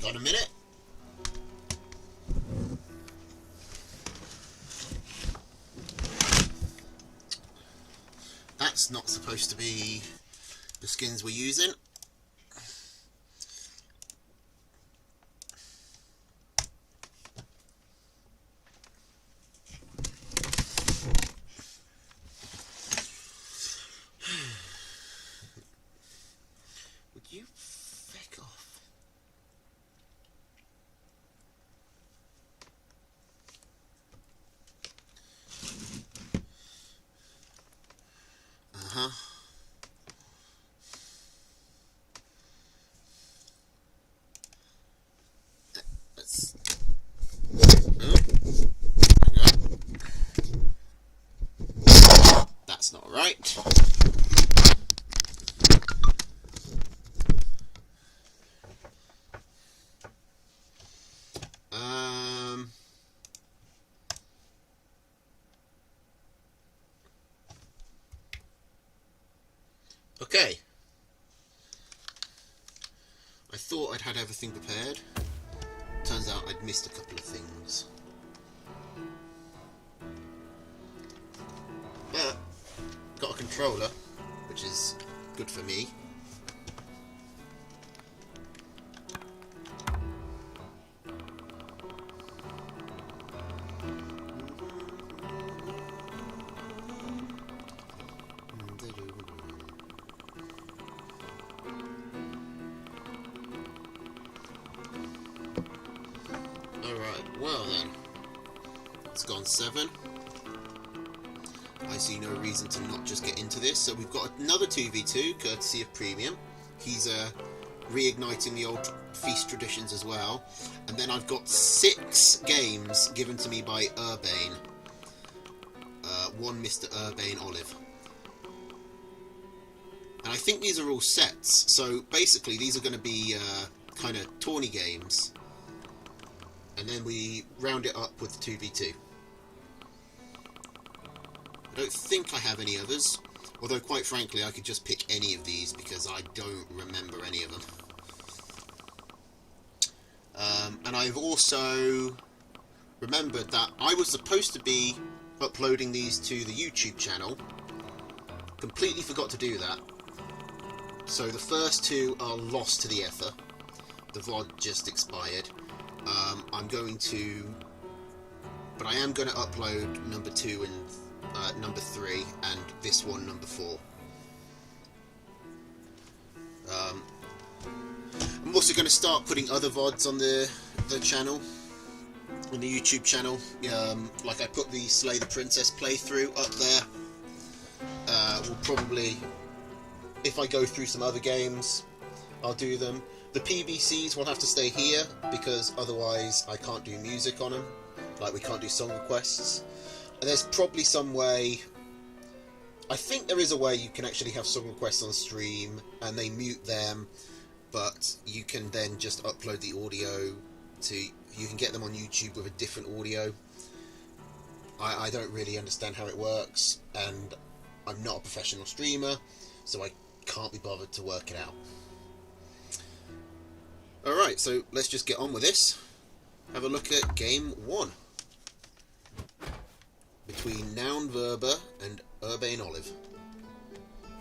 on a minute. That's not supposed to be the skins we're using. Would you feck off? Uh-huh. Let's... Oh. Hang on. That's not right. Okay. I thought I'd had everything prepared. Turns out I'd missed a couple of things. But, got a controller, which is good for me. Alright, well then. It's gone 7. I see no reason to not just get into this. So we've got another 2v2, courtesy of Premium. He's reigniting the old Feast traditions as well. And then I've got 6 games given to me by Urbane. One Mr. Urbane Olive. And I think these are all sets. So basically these are going to be kind of tourney games. And then we round it up with the 2v2. I don't think I have any others, although quite frankly I could just pick any of these because I don't remember any of them. And I've also remembered that I was supposed to be uploading these to the YouTube channel. Completely forgot to do that. So the first 2 are lost to the ether. The VOD just expired. I'm going to... But I am going to upload number 2 and number 3 and this one, number 4. I'm also going to start putting other VODs on the channel, on the YouTube channel. Like I put the Slay the Princess playthrough up there. We'll probably, if I go through some other games, I'll do them. The PBCs will have to stay here because otherwise I can't do music on them. Like we can't do song requests. And there's probably some way, I think there is a way you can actually have song requests on stream and they mute them, but you can then just upload the audio to, you can get them on YouTube with a different audio. I don't really understand how it works, and I'm not a professional streamer, so I can't be bothered to work it out. Alright, so let's just get on with this. Have a look at game 1. Between Noun Verba and Urbane Olive.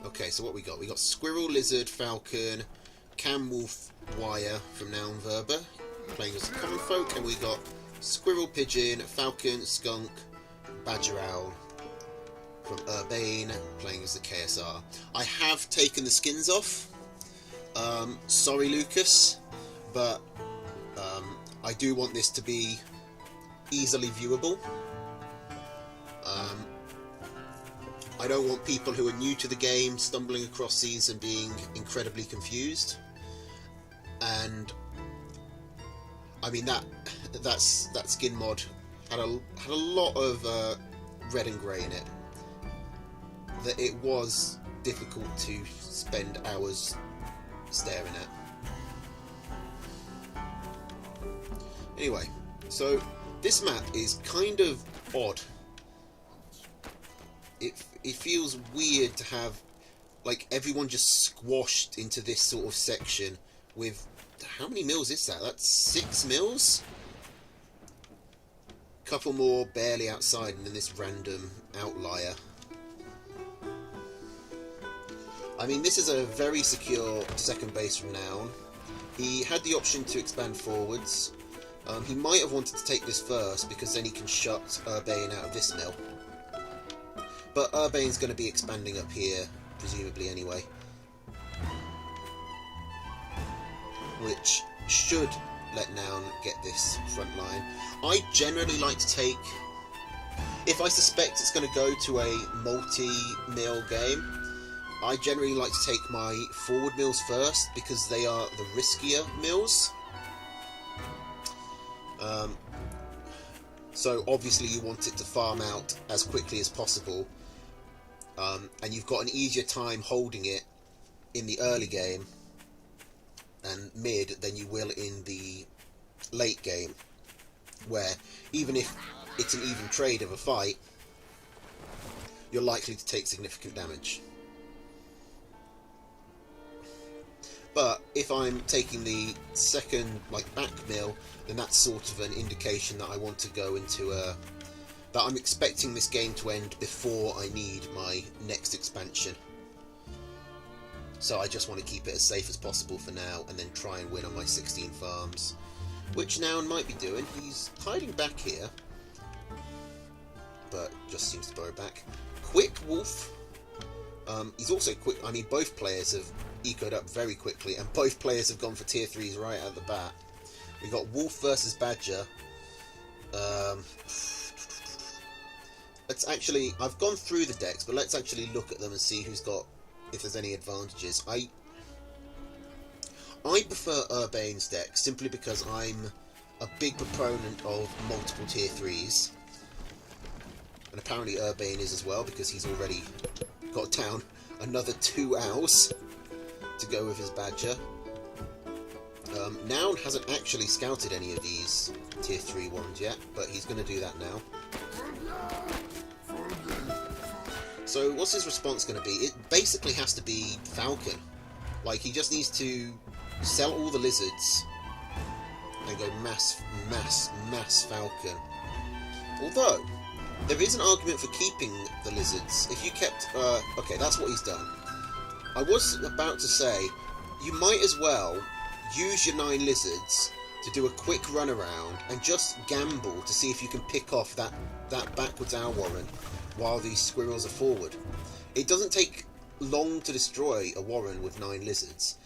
Okay, so what we got? We got Squirrel, Lizard, Falcon, Cam Wolf, Wire from Noun Verba, playing as Common Folk, and we got Squirrel, Pigeon, Falcon, Skunk, Badger Owl from Urbane, playing as the KSR. I have taken the skins off. Sorry, Lucas, but I do want this to be easily viewable. I don't want people who are new to the game stumbling across these and being incredibly confused. And I mean that skin mod had a lot of red and grey in it. That it was difficult to spend hours staring at. Anyway, so this map is kind of odd. It feels weird to have like everyone just squashed into this sort of section with How many mils is that? That's 6 mils? Couple more barely outside, and then this random outlier. I mean, this is a very secure second base from Noun. He had the option to expand forwards. He might have wanted to take this first, because then he can shut Urbane out of this mill. But Urbane's going to be expanding up here, presumably anyway. Which should let Noun get this front line. I generally like to take... If I suspect it's going to go to a multi-mill game, I generally like to take my forward mills first, because they are the riskier mills. So obviously you want it to farm out as quickly as possible, and you've got an easier time holding it in the early game and mid than you will in the late game, where even if it's an even trade of a fight, you're likely to take significant damage. But if I'm taking the second, back mill, then that's sort of an indication that I want to go into that I'm expecting this game to end before I need my next expansion. So I just want to keep it as safe as possible for now, and then try and win on my 16 farms. Which Noun might be doing. He's hiding back here, but just seems to burrow back. Quick Wolf. He's also quick. I mean, both players have ecoed up very quickly, and both players have gone for tier 3s right out the bat. We've got Wolf versus Badger. Let's actually... I've gone through the decks, but let's actually look at them and see who's got... if there's any advantages. I prefer Urbane's deck, simply because I'm a big proponent of multiple tier 3s. And apparently Urbane is as well, because he's already got down another 2 owls to go with his Badger. Noun hasn't actually scouted any of these tier 3 ones yet, but he's going to do that now. So what's his response going to be? It basically has to be Falcon. He just needs to sell all the lizards and go mass Falcon. Although, there is an argument for keeping the lizards. If you kept... okay, that's what he's done. I was about to say, you might as well use your 9 lizards to do a quick run around and just gamble to see if you can pick off that backwards owl warren while these squirrels are forward. It doesn't take long to destroy a warren with 9 lizards,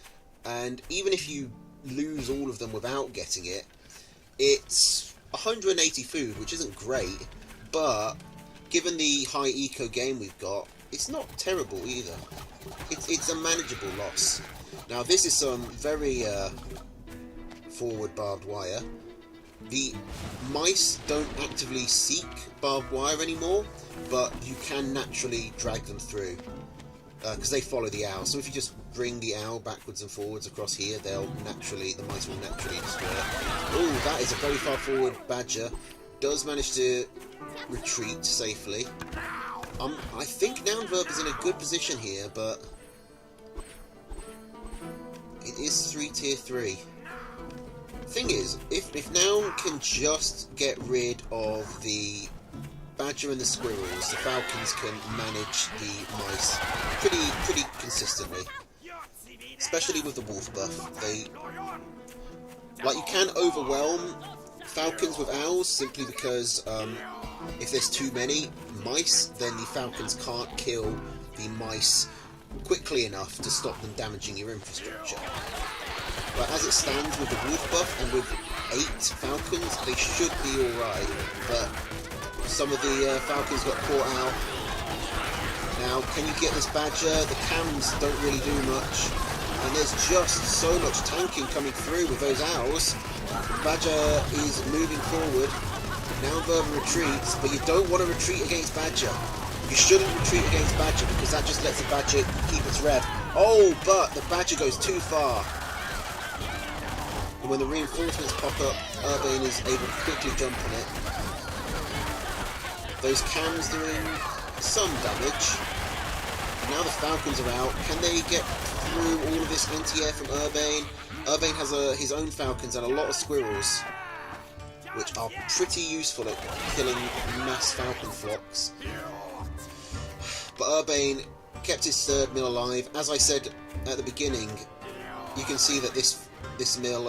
and even if you lose all of them without getting it, it's 180 food, which isn't great, but given the high eco game we've got, it's not terrible either. It's a manageable loss. Now this is some very forward barbed wire. The mice don't actively seek barbed wire anymore, but you can naturally drag them through because they follow the owl. So if you just bring the owl backwards and forwards across here, the mice will naturally destroy it. Oh, that is a very far forward Badger. Does manage to retreat safely. I think Nounverb is in a good position here, but it is 3 tier 3. Thing is, if Noun can just get rid of the Badger and the squirrels, the Falcons can manage the mice pretty consistently. Especially with the wolf buff. You can overwhelm Falcons with owls simply because if there's too many mice, then the Falcons can't kill the mice quickly enough to stop them damaging your infrastructure. But as it stands with the wolf buff and with 8 Falcons, they should be alright. But some of the Falcons got caught out. Now, can you get this Badger? The cams don't really do much. And there's just so much tanking coming through with those owls. Badger is moving forward. Nounverb retreats, but you don't want to retreat against Badger. You shouldn't retreat against Badger because that just lets the Badger keep its rev. Oh, but the Badger goes too far. And when the reinforcements pop up, Urbane is able to quickly jump on it. Those cams doing some damage. Now the Falcons are out. Can they get through all of this anti-air from Urbane. Urbane has his own falcons and a lot of squirrels, which are pretty useful at killing mass falcon flocks. But Urbane kept his third mill alive. As I said at the beginning, you can see that this mill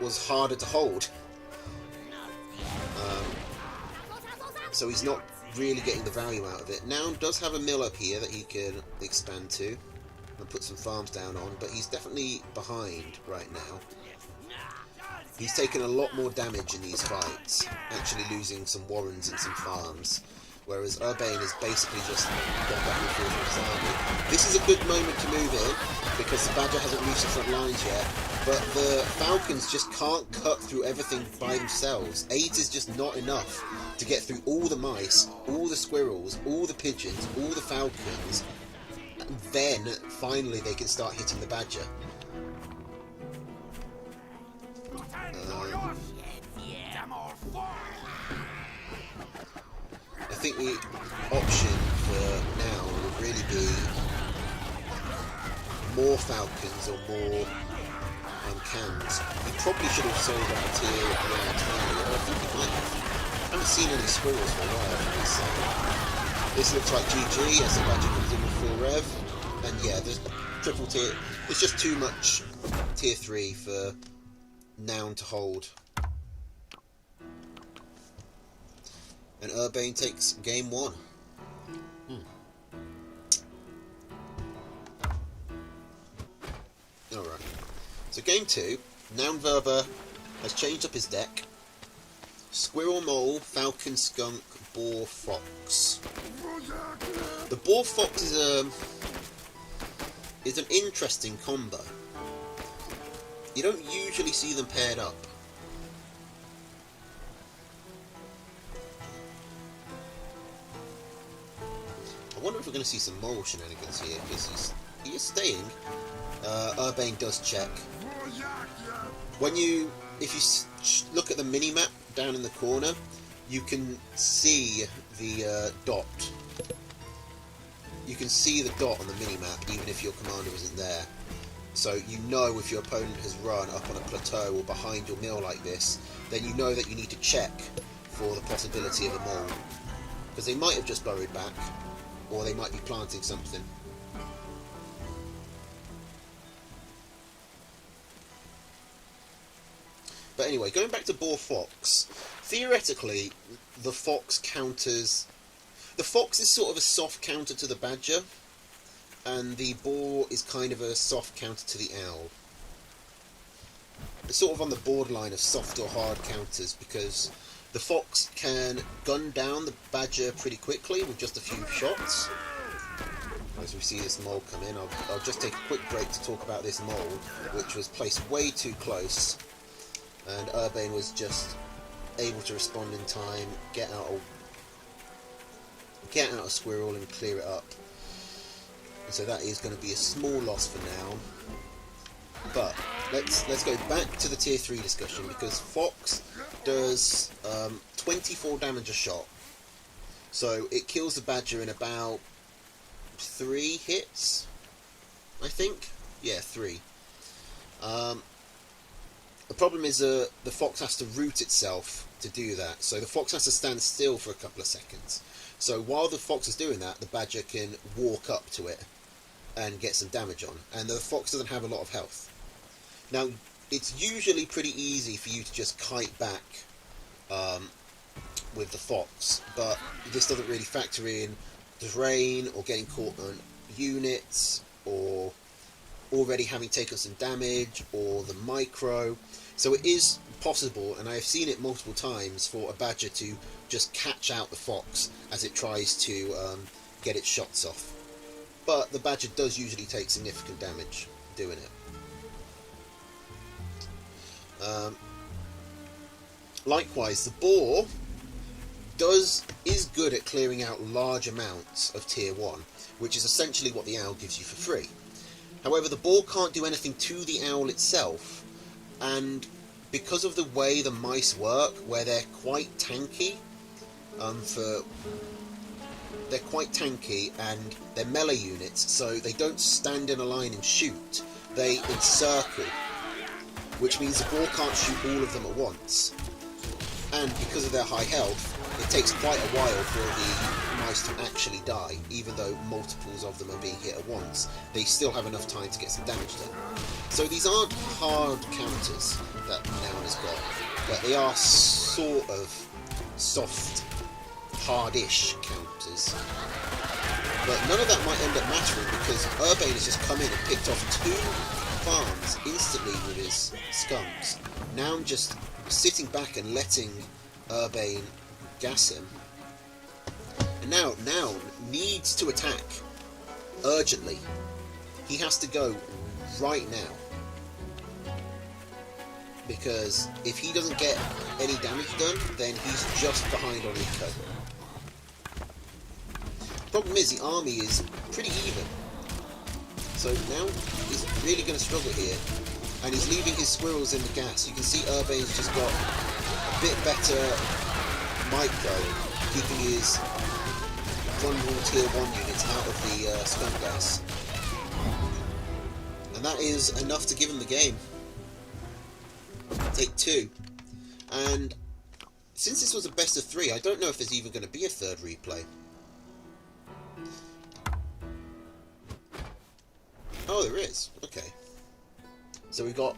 was harder to hold. So he's not really getting the value out of it. Noun does have a mill up here that he can expand to and put some farms down on, but he's definitely behind right now. He's taken a lot more damage in these fights, actually losing some warrens and some farms, whereas Urbane is basically just gone back and forth with his army. This is a good moment to move in, because the Badger hasn't reached the front lines yet, but the Falcons just can't cut through everything by themselves. 8 is just not enough to get through all the mice, all the squirrels, all the pigeons, all the falcons, and then finally they can start hitting the Badger. I think the option for now would really be more falcons or more cans. He probably should have sold out tier 20. I think he might have. I haven't seen any squirrels for a while from this side. This looks like GG as the Badger comes in with full rev. And yeah, there's triple tier. It's just too much tier 3 for Noun to hold. And Urbane takes game 1. Alright. So game 2, Noun Verva has changed up his deck. Squirrel, Mole, Falcon, Skunk, Boar, Fox. The Boar Fox is an interesting combo. You don't usually see them paired up. I wonder if we're going to see some Mole shenanigans here, because he is staying. Urbane does check. If you look at the mini-map down in the corner, you can see the dot. You can see the dot on the mini-map, even if your commander isn't there. So you know if your opponent has run up on a plateau or behind your mill like this, then you know that you need to check for the possibility of a mole. Because they might have just burrowed back, or they might be planting something. But anyway, going back to Boar Fox, theoretically, the Fox counters... The Fox is sort of a soft counter to the Badger, and the Boar is kind of a soft counter to the Owl. It's sort of on the borderline of soft or hard counters, because the Fox can gun down the Badger pretty quickly with just a few shots. As we see this mole come in, I'll just take a quick break to talk about this mole, which was placed way too close. And Urbane was just able to respond in time, get out a squirrel and clear it up. And so that is going to be a small loss for now. But let's go back to the tier 3 discussion, because Fox does 24 damage a shot. So it kills the Badger in about 3 hits, I think. Yeah, 3. The problem is the Fox has to root itself to do that, so the Fox has to stand still for a couple of seconds. So while the Fox is doing that, the Badger can walk up to it and get some damage on, and the Fox doesn't have a lot of health. Now, it's usually pretty easy for you to just kite back with the Fox, but this doesn't really factor in terrain, or getting caught on units, or already having taken some damage, or the micro. So it is possible, and I have seen it multiple times, for a Badger to just catch out the Fox as it tries to get its shots off. But the Badger does usually take significant damage doing it. Likewise, the Boar is good at clearing out large amounts of tier 1, which is essentially what the Owl gives you for free. However, the Boar can't do anything to the Owl itself, and because of the way the mice work, where they're quite tanky, they're quite tanky and they're melee units, so they don't stand in a line and shoot. They encircle, which means the boar can't shoot all of them at once. And because of their high health, it takes quite a while for the mice to actually die, even though multiples of them are being hit at once. They still have enough time to get some damage done. So these aren't hard counters that Noun has got, but they are sort of soft, hardish counters. But none of that might end up mattering because Urbane has just come in and picked off 2 farms instantly with his skunks. Noun just sitting back and letting Urbane gas him. And now Noun needs to attack urgently. He has to go right now, because if he doesn't get any damage done, then he's just behind on Eco. Problem is, the army is pretty even, so now he's really going to struggle here, and he's leaving his squirrels in the gas. You can see Urbane's just got a bit better micro, keeping his vulnerable tier 1 units out of the skunk gas, and that is enough to give him the game. Take 2, and since this was a best of 3, I don't know if there's even going to be a third replay. Oh, there is. Okay. So we've got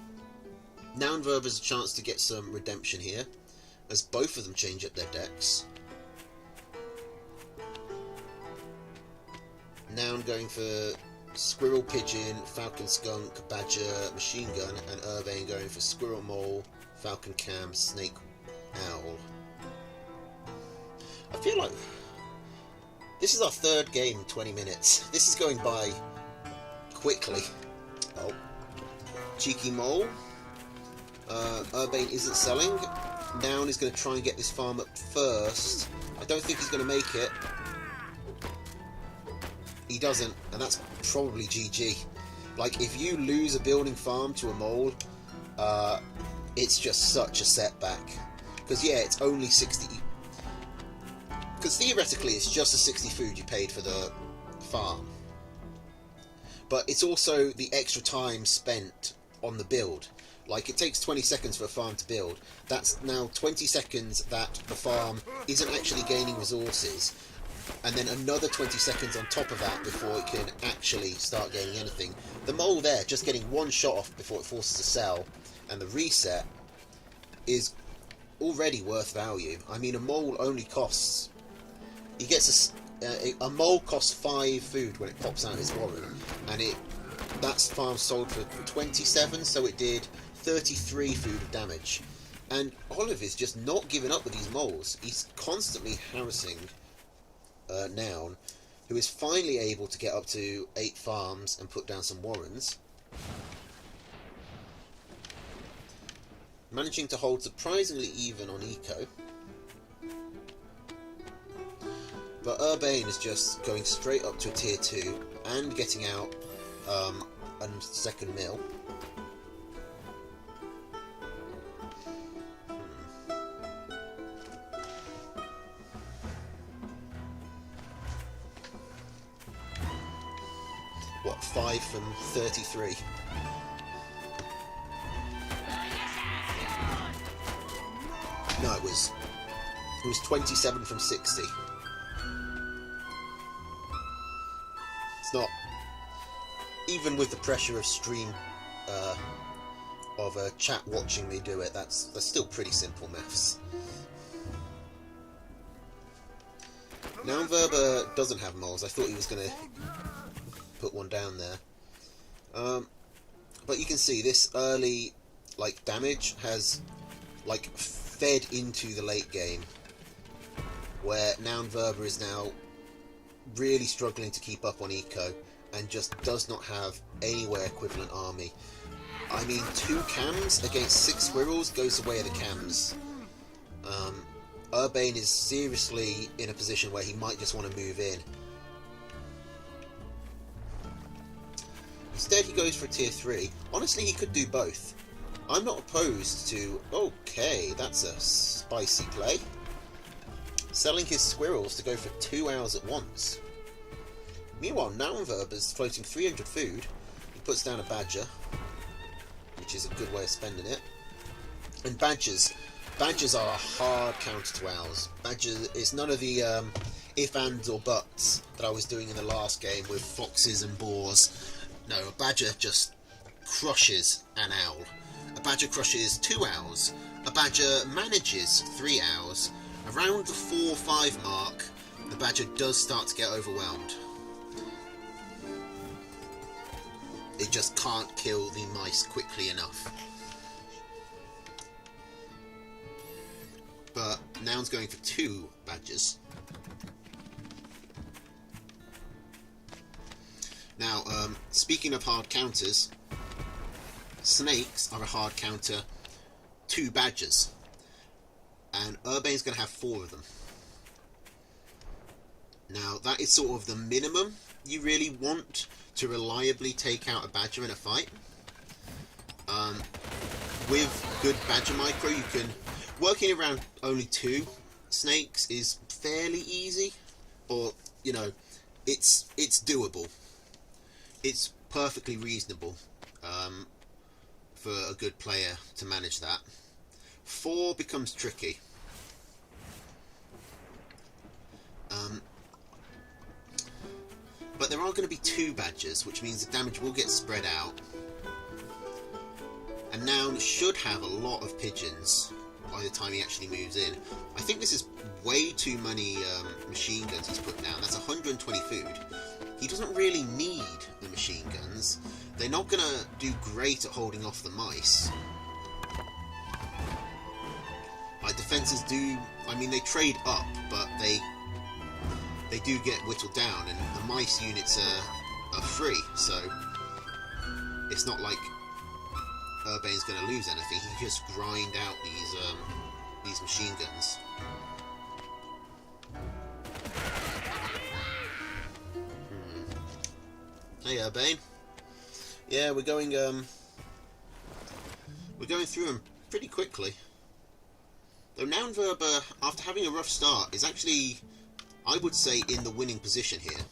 Noun Verba's a chance to get some redemption here, as both of them change up their decks. Noun going for Squirrel Pigeon, Falcon Skunk, Badger, Machine Gun, and Urbane going for Squirrel Mole, Falcon Cam, Snake Owl. I feel like this is our 3rd game in 20 minutes. This is going by quickly. Oh. Cheeky Mole. Urbane isn't selling. Noun is going to try and get this farm up first. I don't think he's going to make it. He doesn't, and that's probably GG. Like, if you lose a building farm to a mole, it's just such a setback. Because, yeah, it's only 60. Because theoretically, it's just the 60 food you paid for the farm. But it's also the extra time spent on the build. Like, it takes 20 seconds for a farm to build. That's now 20 seconds that the farm isn't actually gaining resources. And then another 20 seconds on top of that before it can actually start gaining anything. The mole there, just getting 1 shot off before it forces a sell, and the reset is already worth value. I mean, a mole only costs... He gets a mole costs 5 food when it pops out his warren, and that's farm sold for 27, so it did 33 food of damage. And Olive is just not giving up with these moles. He's constantly harassing Noun, who is finally able to get up to 8 farms and put down some warrens. Managing to hold surprisingly even on Eco. But Urbane is just going straight up to a tier 2 and getting out a 2nd mill. What, 5 from 33? No, it was 27 from 60. It's not, even with the pressure of stream, of a chat watching me do it, that's still pretty simple maths. Noun Verba doesn't have moles. I thought he was going to put one down there. But you can see this early damage has fed into the late game, where Noun Verba is now really struggling to keep up on Eco and just does not have anywhere equivalent army. I mean, 2 cams against 6 squirrels goes the way of the cams. Urbane is seriously in a position where he might just want to move in. Instead he goes for a tier 3. Honestly, he could do both. I'm not opposed to... Okay, that's a spicy play. selling his squirrels to go for 2 hours at once. Meanwhile, Naumverber's floating 300 food. He puts down a badger, which is a good way of spending it. And badgers are a hard counter to ours. Badgers is none of the if, ands or buts that I was doing in the last game with foxes and boars. No, a badger just crushes an owl. A badger crushes 2 owls. A badger manages 3 owls. Around the 4 or 5 mark, the badger does start to get overwhelmed. It just can't kill the mice quickly enough. But Noun's going for 2 badgers. Now, speaking of hard counters, snakes are a hard counter to badgers. And Urbane's going to have 4 of them. Now, that is sort of the minimum you really want to reliably take out a badger in a fight. With good badger micro, you can... Working around only 2 snakes is fairly easy. Or, you know, it's doable. It's perfectly reasonable for a good player to manage that. 4 becomes tricky. But there are going to be 2 badgers, which means the damage will get spread out. And Noun should have a lot of pigeons by the time he actually moves in. I think this is way too many machine guns he's put down. That's 120 food. He doesn't really need the machine guns. They're not going to do great at holding off the mice. Like, defences do... I mean, they trade up, but they do get whittled down, and the mice units are free, so it's not like Urbane's going to lose anything. He can just grind out these machine guns. Hey, Urbane. Yeah, we're going through them pretty quickly. Though Naunverber, after having a rough start, is actually, I would say, in the winning position here.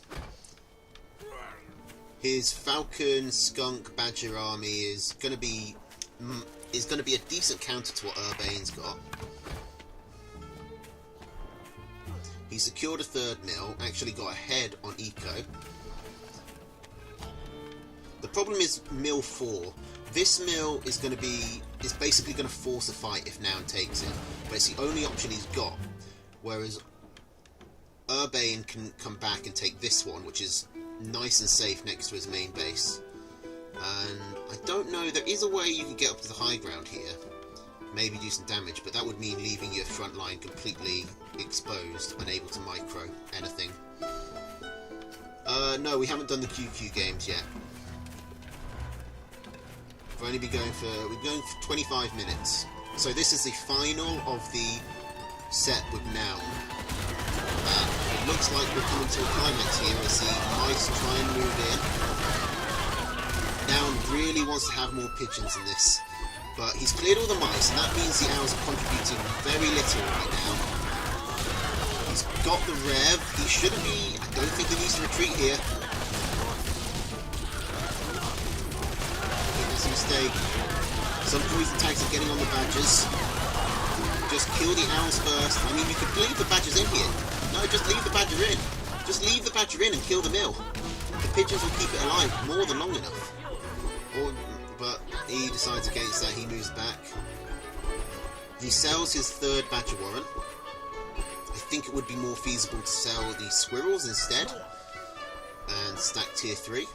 His Falcon, Skunk, Badger army is going to be a decent counter to what Urbane's got. He secured a 3rd mill, actually got ahead on eco. The problem is mill 4. This mill is basically going to force a fight if Noun takes it, but it's the only option he's got. Whereas Urbane can come back and take this one, which is nice and safe next to his main base. And I don't know, there is a way you can get up to the high ground here, maybe do some damage, but that would mean leaving your front line completely exposed, unable to micro anything. No, we haven't done the QQ games yet. We're going for 25 minutes. So this is the final of the set with Noun. It looks like we're coming to a climax here as the mice try and move in. Noun really wants to have more pigeons in this, but he's cleared all the mice, and that means the owls are contributing very little right now. He's got the rev. He shouldn't be... I don't think he needs to retreat here. That's a mistake. Some poison tags are getting on the badgers. Just kill the owls first. I mean, you could leave the badgers in here. No, just leave the badger in. Just leave the badger in and kill the mill. The pigeons will keep it alive more than long enough. But he decides against that. He moves back. He sells his 3rd badger warrant. I think it would be more feasible to sell the squirrels instead and stack tier 3.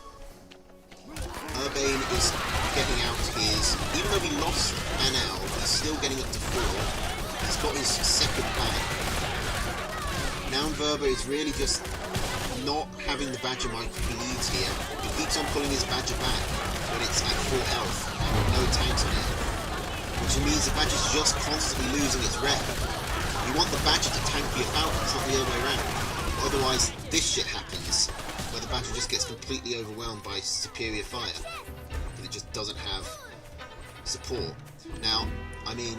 Urbane is getting out his... Even though he lost an owl, he's still getting up to 4. He's got his 2nd bag. Naunverber is really just not having the badger mic he needs here. He keeps on pulling his badger back when it's at full health and no tanks on it. Which means the badger's just constantly losing its rep. You want the badger to tank your falcon, it's not the other way around. Otherwise, this shit happens, where the badger just gets completely overwhelmed by superior fire. And it just doesn't have support. Now, I mean,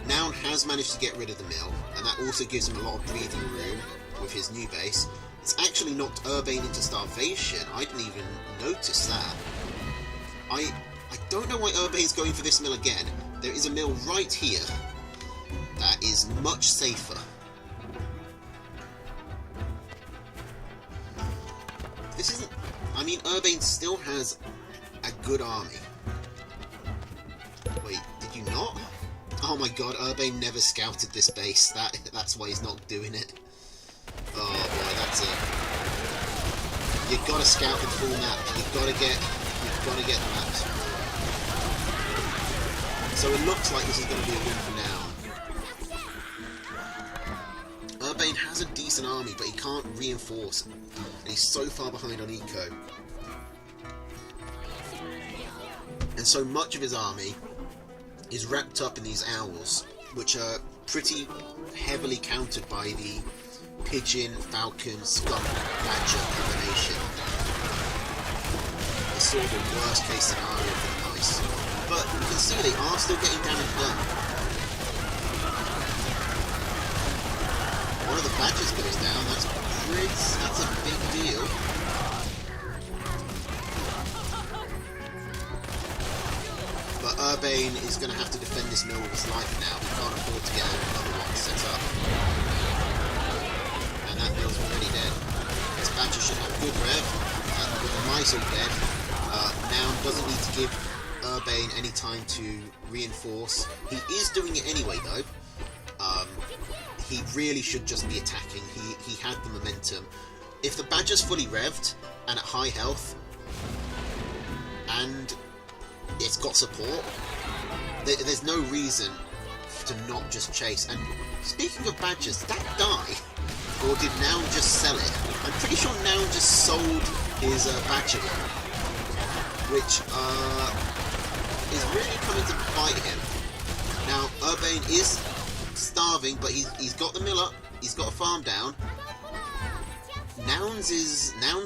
Noun has managed to get rid of the mill, and that also gives him a lot of breathing room with his new base. It's actually knocked Urbane into starvation. I didn't even notice that. I don't know why Urbane's going for this mill again. There is a mill right here that is much safer. This isn't... I mean, Urbane still has a good army. Wait, did you not? Oh my god, Urbane never scouted this base. That's why he's not doing it. Oh boy, that's it. You've got to scout the full map. You've got to get the maps. So it looks like this is going to be a win for now. Urbane has a decent army, but he can't reinforce, and he's so far behind on eco. And so much of his army is wrapped up in these owls, which are pretty heavily countered by the pigeon, falcon, skunk, badger combination. It's sort of a worst case scenario for the mice. But you can see they are still getting damage done. One of the badgers goes down, that's a big deal. But Urbane is going to have to defend this mill with his life now. He can't afford to get another one set up. And that mill's already dead. This badger should have good rev. With the mice all dead, Noun doesn't need to give Urbane any time to reinforce. He is doing it anyway, though. He really should just be attacking. He had the momentum. If the badger's fully revved and at high health, and it's got support, there's no reason to not just chase. And speaking of badgers, did that die? Or did Noun just sell it? I'm pretty sure Noun just sold his badger one, which is really coming to bite him. Now, Urbane is starving, but he's got the mill up, he's got a farm down. Noun's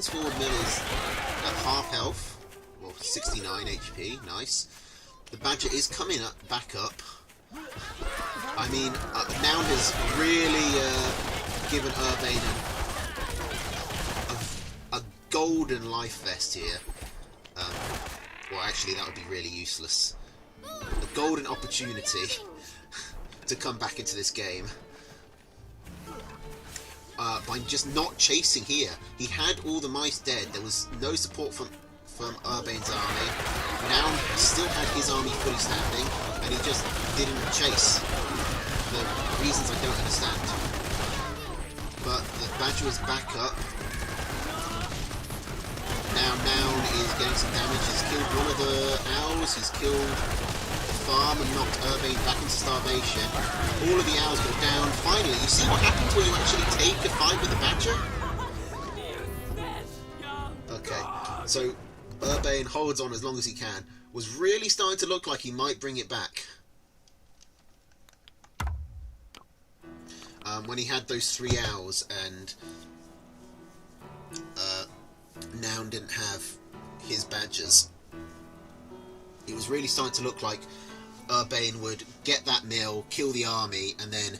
forward mill is at half health, well, 69 HP, nice. The badger is coming back up. I mean, Noun has really given Urbane a golden life vest here. Well, actually, that would be really useless. A golden opportunity to come back into this game. By just not chasing here. He had all the mice dead. There was no support from Urbane's army. Noun still had his army fully standing, and he just didn't chase. For reasons I don't understand. But the badger is back up. Now Noun is getting some damage. He's killed one of the owls. He's killed the farm and knocked Urbane back into starvation. All of the owls go down. Finally, you see what happens when you actually take a fight with the badger? Okay, so Urbane holds on as long as he can. Was really starting to look like he might bring it back. When he had those 3 owls and Noun didn't have his badgers, it was really starting to look like Urbane would get that mill, kill the army, and then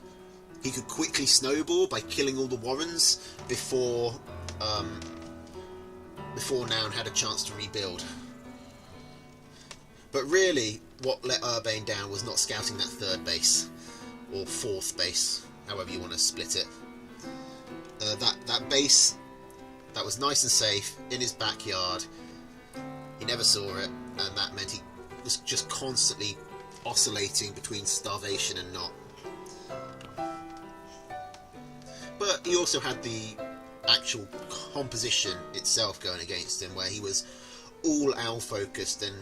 he could quickly snowball by killing all the warrens before Noun had a chance to rebuild. But really, what let Urbane down was not scouting that 3rd base, or 4th base, however you want to split it. That base that was nice and safe in his backyard, he never saw it, and that meant he was just constantly oscillating between starvation and not. But he also had the actual composition itself going against him, where he was all owl focused, and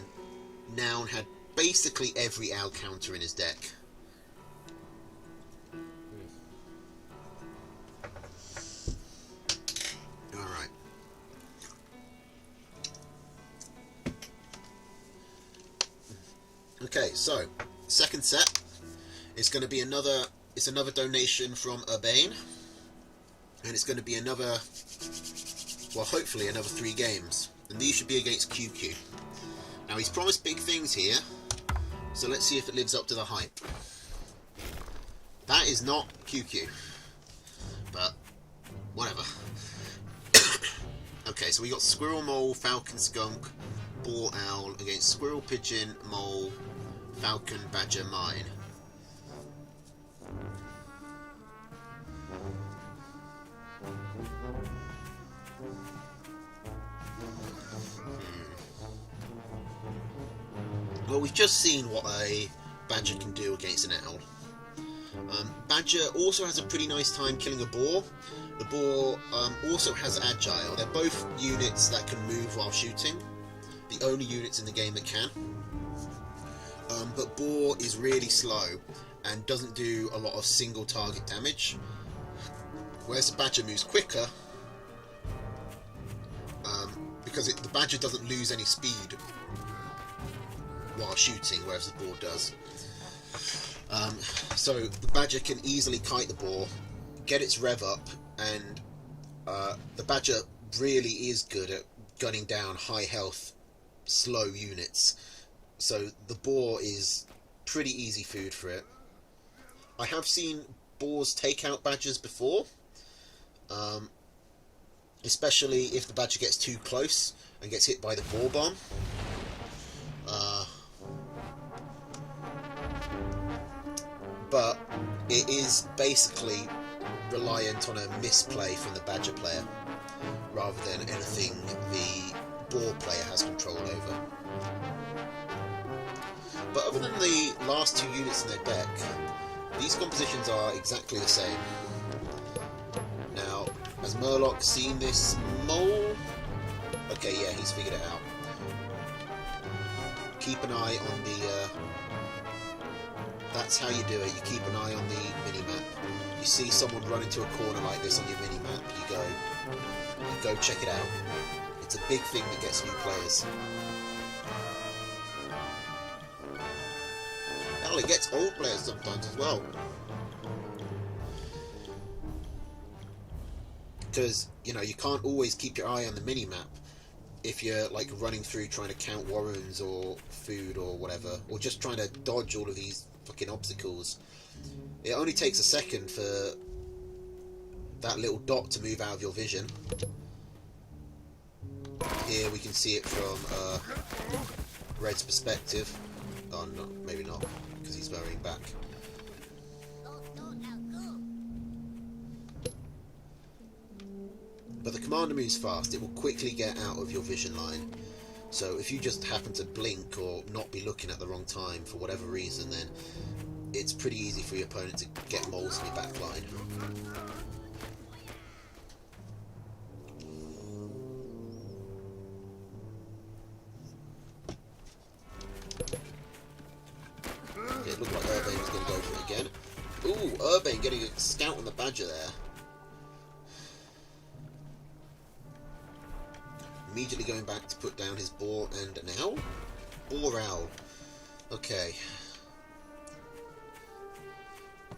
Noun had basically every owl counter in his deck. Alright. Okay, so second set is going to be another donation from Urbane, and it's going to be another, well, hopefully another 3 games, and these should be against QQ. Now, he's promised big things here, so let's see if it lives up to the hype. That is not QQ. But, whatever. Okay, so we got Squirrel, Mole, Falcon, Skunk, Boar, Owl against Squirrel, Pigeon, Mole, Falcon, Badger, Mine. Well, we've just seen what a Badger can do against an Owl. Badger also has a pretty nice time killing a Boar. The Boar also has Agile. They're both units that can move while shooting. The only units in the game that can. But Boar is really slow and doesn't do a lot of single target damage. Whereas the Badger moves quicker because the Badger doesn't lose any speed while shooting, whereas the Boar does. So the Badger can easily kite the Boar, get its rev up, and the Badger really is good at gunning down high health, slow units. So the Boar is pretty easy food for it. I have seen Boars take out Badgers before, especially if the Badger gets too close and gets hit by the Boar Bomb. But it is basically reliant on a misplay from the Badger player, rather than anything the Boar player has control over. But other than the last two units in their deck, these compositions are exactly the same. Now, has Murloc seen this Mole? Okay, yeah, he's figured it out. Keep an eye on the... that's how you do it. You keep an eye on the mini-map. You see someone run into a corner like this on your mini-map, you go check it out. It's a big thing that gets new players. Hell, it gets old players sometimes as well. Because, you know, you can't always keep your eye on the mini-map if you're, like, running through trying to count warrens or food or whatever, or just trying to dodge all of these fucking obstacles. It only takes a second for that little dot to move out of your vision. Here we can see it from Red's perspective. Oh, no, maybe not, because he's varying back. But the commander moves fast. It will quickly get out of your vision line. So if you just happen to blink or not be looking at the wrong time for whatever reason, then it's pretty easy for your opponent to get moles in your back line. Okay, it looked like Urbane was going to go for it again. Ooh, Urbane getting a scout on the Badger there. Immediately going back to put down his Boar and an Owl? Boar Owl. Okay.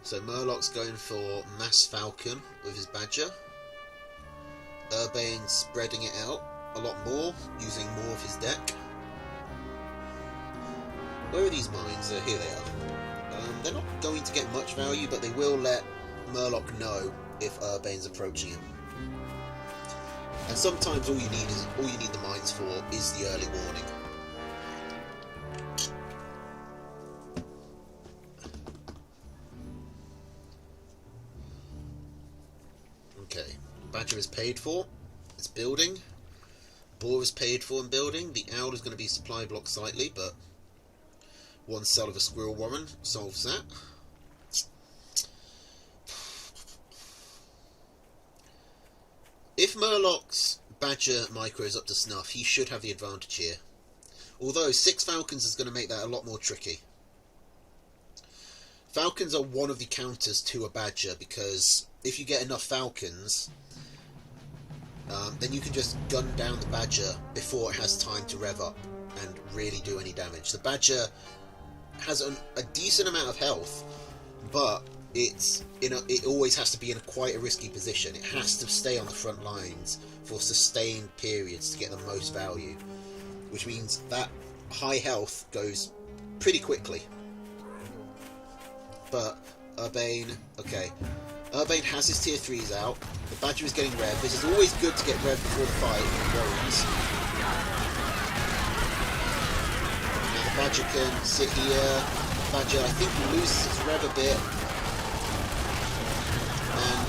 So Murloc's going for Mass Falcon with his Badger. Urbane's spreading it out a lot more, using more of his deck. Where are these mines? Here they are. They're not going to get much value, but they will let Murloc know if Urbane's approaching him. And sometimes all you need the mines for is the early warning. Okay, Badger is paid for. It's building. Boar is paid for and building. The Owl is going to be supply blocked slightly, but one cell of a Squirrel Warren solves that. If Murloc's Badger micro is up to snuff, he should have the advantage here. Although 6 Falcons is going to make that a lot more tricky. Falcons are one of the counters to a Badger, because if you get enough Falcons, then you can just gun down the Badger before it has time to rev up and really do any damage. The Badger has a decent amount of health, but it always has to be in quite a risky position. It has to stay on the front lines for sustained periods to get the most value, which means that high health goes pretty quickly. But Urbane, okay. Urbane has his tier 3s out. The Badger is getting rev. This is always good to get rev before the fight in Warriors. Now the Badger can sit here. Badger, I think, loses its rev a bit. And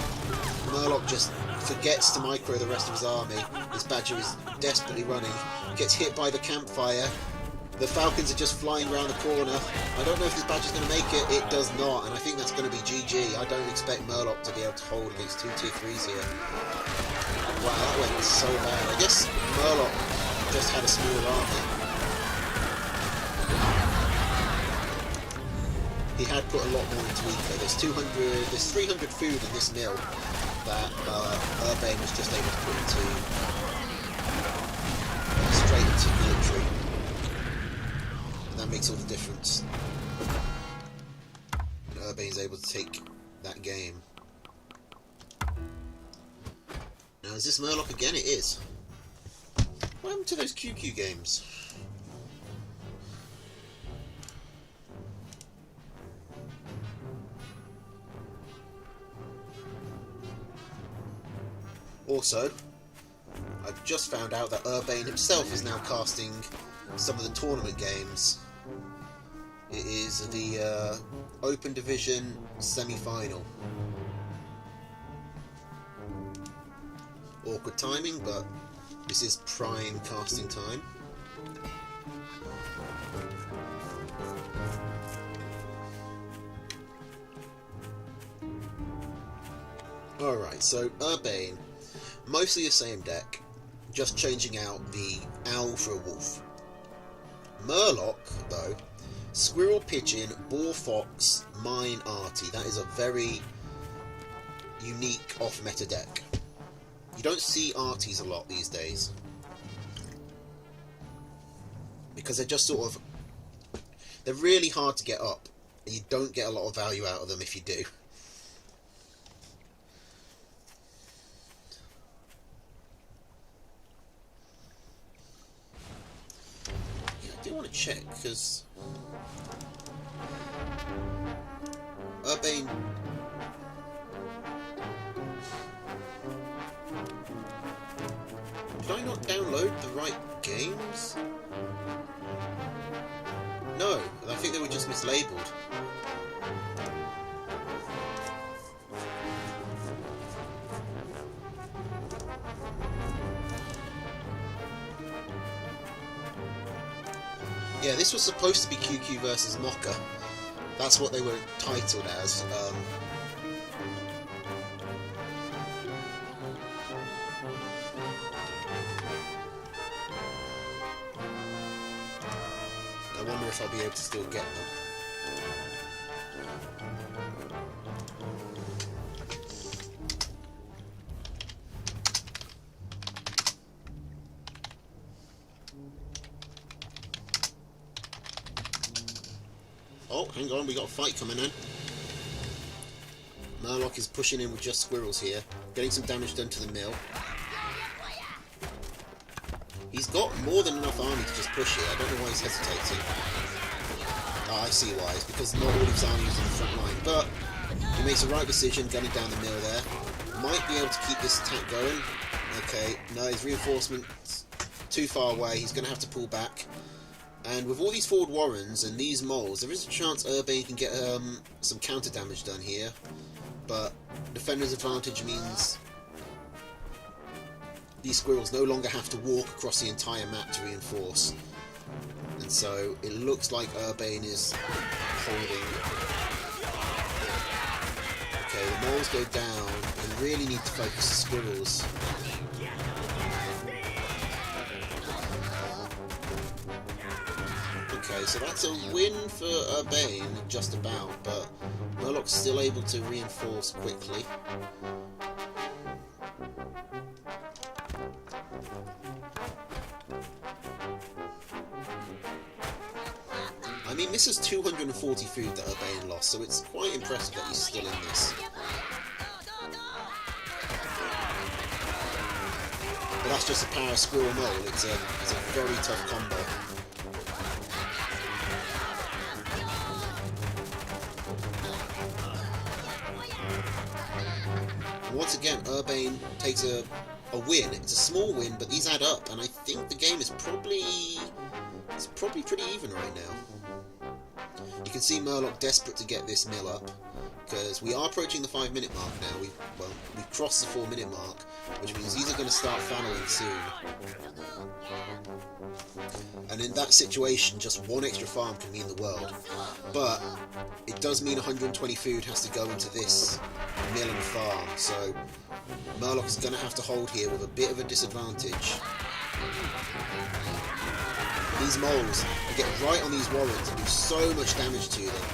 Murloc just forgets to micro the rest of his army. This Badger is desperately running. Gets hit by the campfire. The Falcons are just flying around the corner. I don't know if this Badger's going to make it. It does not, and I think that's going to be GG. I don't expect Murloc to be able to hold against 2 tier 3s here. Wow, that went so bad. I guess Murloc just had a small army. He had put a lot more into Eco. There's 300 food in this mill that Urbane was just able to put into straight into military. That makes all the difference. And Urbane's able to take that game. Now, is this Murloc again? It is. What happened to those QQ games? Also, I've just found out that Urbane himself is now casting some of the tournament games. It is the Open Division semi-final. Awkward timing, but this is prime casting time. Alright, so Urbane, mostly the same deck, just changing out the owl for a wolf. Murloc, though, Squirrel, Pigeon, Boar, Fox, Mine, Artie. That is a very unique off-meta deck. You don't see Arties a lot these days. Because they're just sort of... they're really hard to get up. And you don't get a lot of value out of them if you do. I do want to check, because Urbane... did I not download the right games? No, I think they were just mislabeled. Yeah, this was supposed to be QQ versus Mocha. That's what they were titled as. I wonder if I'll be able to still get them. Oh, hang on, we got a fight coming in. Murloc is pushing in with just squirrels here, getting some damage done to the mill. He's got more than enough army to just push it. I don't know why he's hesitating. Oh, I see why. It's because not all of his army is in the front line. But he makes the right decision, gunning down the mill there. Might be able to keep this attack going. Okay, no, his reinforcement's too far away. He's going to have to pull back. And with all these forward warrens and these moles, there is a chance Urbane can get some counter damage done here. But defender's advantage means these squirrels no longer have to walk across the entire map to reinforce. And so it looks like Urbane is holding. Okay, the moles go down and really need to focus the squirrels. Okay, so that's a win for Urbane, just about, but Murloc's still able to reinforce quickly. I mean, this is 240 food that Urbane lost, so it's quite impressive that he's still in this. But that's just a power of Squirrel Mole. It's a very tough combo. once again, Urbane takes a win. It's a small win, but these add up, and I think the game is probably pretty even right now. You can see Murloc desperate to get this mill up, because we are approaching the 5-minute mark now. We've crossed the 4-minute mark, which means these are going to start fallowing soon. And in that situation, just one extra farm can mean the world. But it does mean 120 food has to go into this mill and farm, so Murloc is going to have to hold here with a bit of a disadvantage. These moles, they get right on these warrens and do so much damage to them.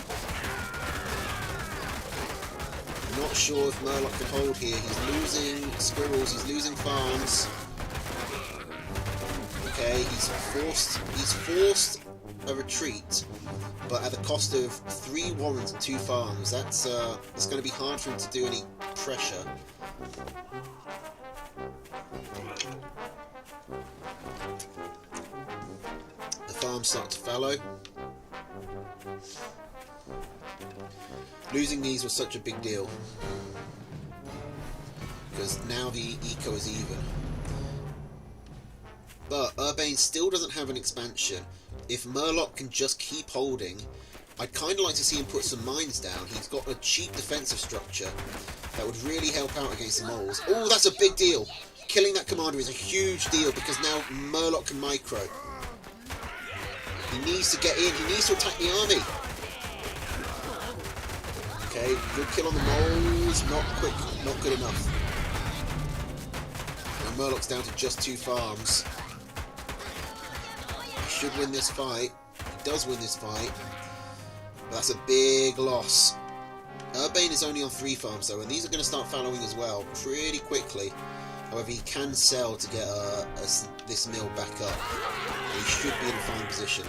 I'm not sure if Murloc can hold here. He's losing squirrels, he's losing farms. Okay, he's forced a retreat, but at the cost of 3 warrens and 2 farms. That's it's going to be hard for him to do any pressure. The farms start to fallow. Losing these was such a big deal, because now the eco is even. But Urbane still doesn't have an expansion. If Murloc can just keep holding, I'd kind of like to see him put some mines down. He's got a cheap defensive structure that would really help out against the moles. Oh, that's a big deal! Killing that commander is a huge deal, because now Murloc can micro. He needs to get in, he needs to attack the army. Okay, good kill on the moles, not quick, not good enough. And Murloc's down to just 2 farms. He should win this fight. He does win this fight. But that's a big loss. Urbane is only on 3 farms though, and these are going to start fallowing as well pretty quickly. However, he can sell to get this mill back up. And he should be in a fine position.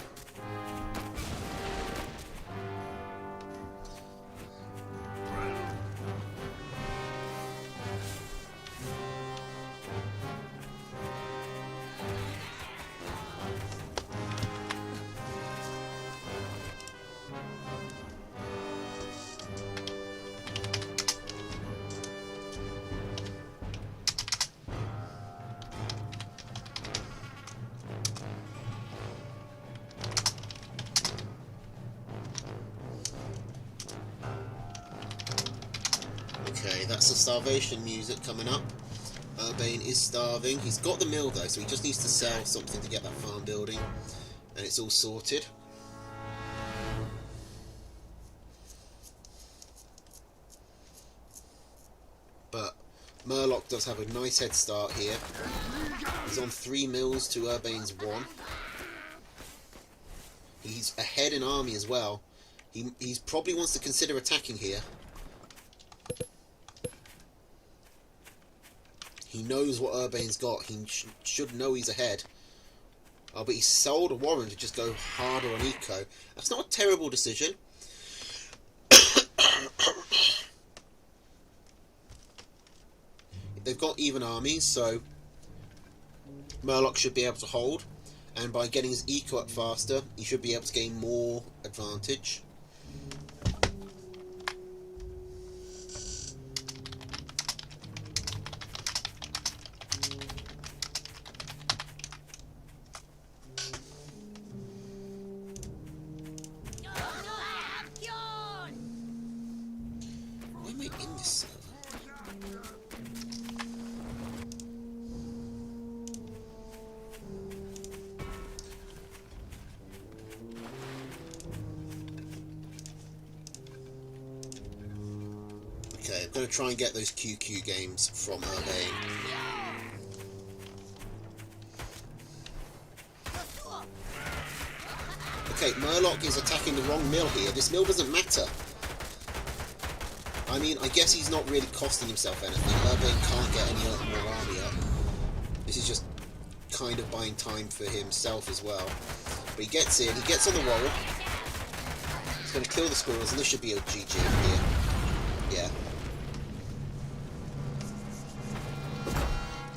Okay, that's the starvation music coming up. Urbane is starving. He's got the mill though, so he just needs to sell something to get that farm building, and it's all sorted. But Murloc does have a nice head start here. He's on 3 mills to Urbane's 1. He's ahead in army as well. He probably wants to consider attacking here. He knows what Urbane's got. He should know he's ahead. Oh, but he sold a warren to just go harder on eco. That's not a terrible decision. They've got even armies, so Murloc should be able to hold. And by getting his eco up faster, he should be able to gain more advantage. Okay, I'm going to try and get those QQ games from Urbane. Okay, Murloc is attacking the wrong mill here. This mill doesn't matter. I mean, I guess he's not really costing himself anything. Urbane can't get any more army up. This is just kind of buying time for himself as well. But he gets in, he gets on the wall. He's going to kill the squirrels, and this should be a GG here. Yeah.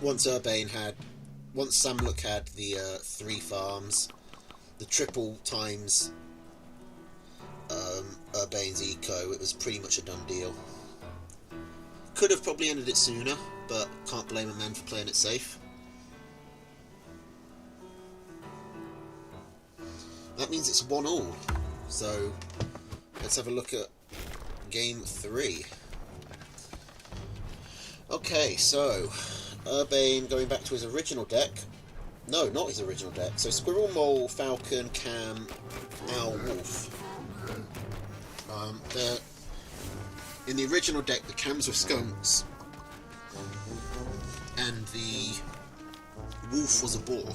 Once Samlook had the 3 farms, the triple times Urbane's eco, it was pretty much a done deal. Could have probably ended it sooner, but can't blame a man for playing it safe. That means it's 1-1. So let's have a look at game 3. Okay, so Urbane going back to his original deck. No, not his original deck. So Squirrel, Mole, Falcon, Cam, Owl, Wolf. In the original deck, the Cams were Skunks, and the Wolf was a Boar.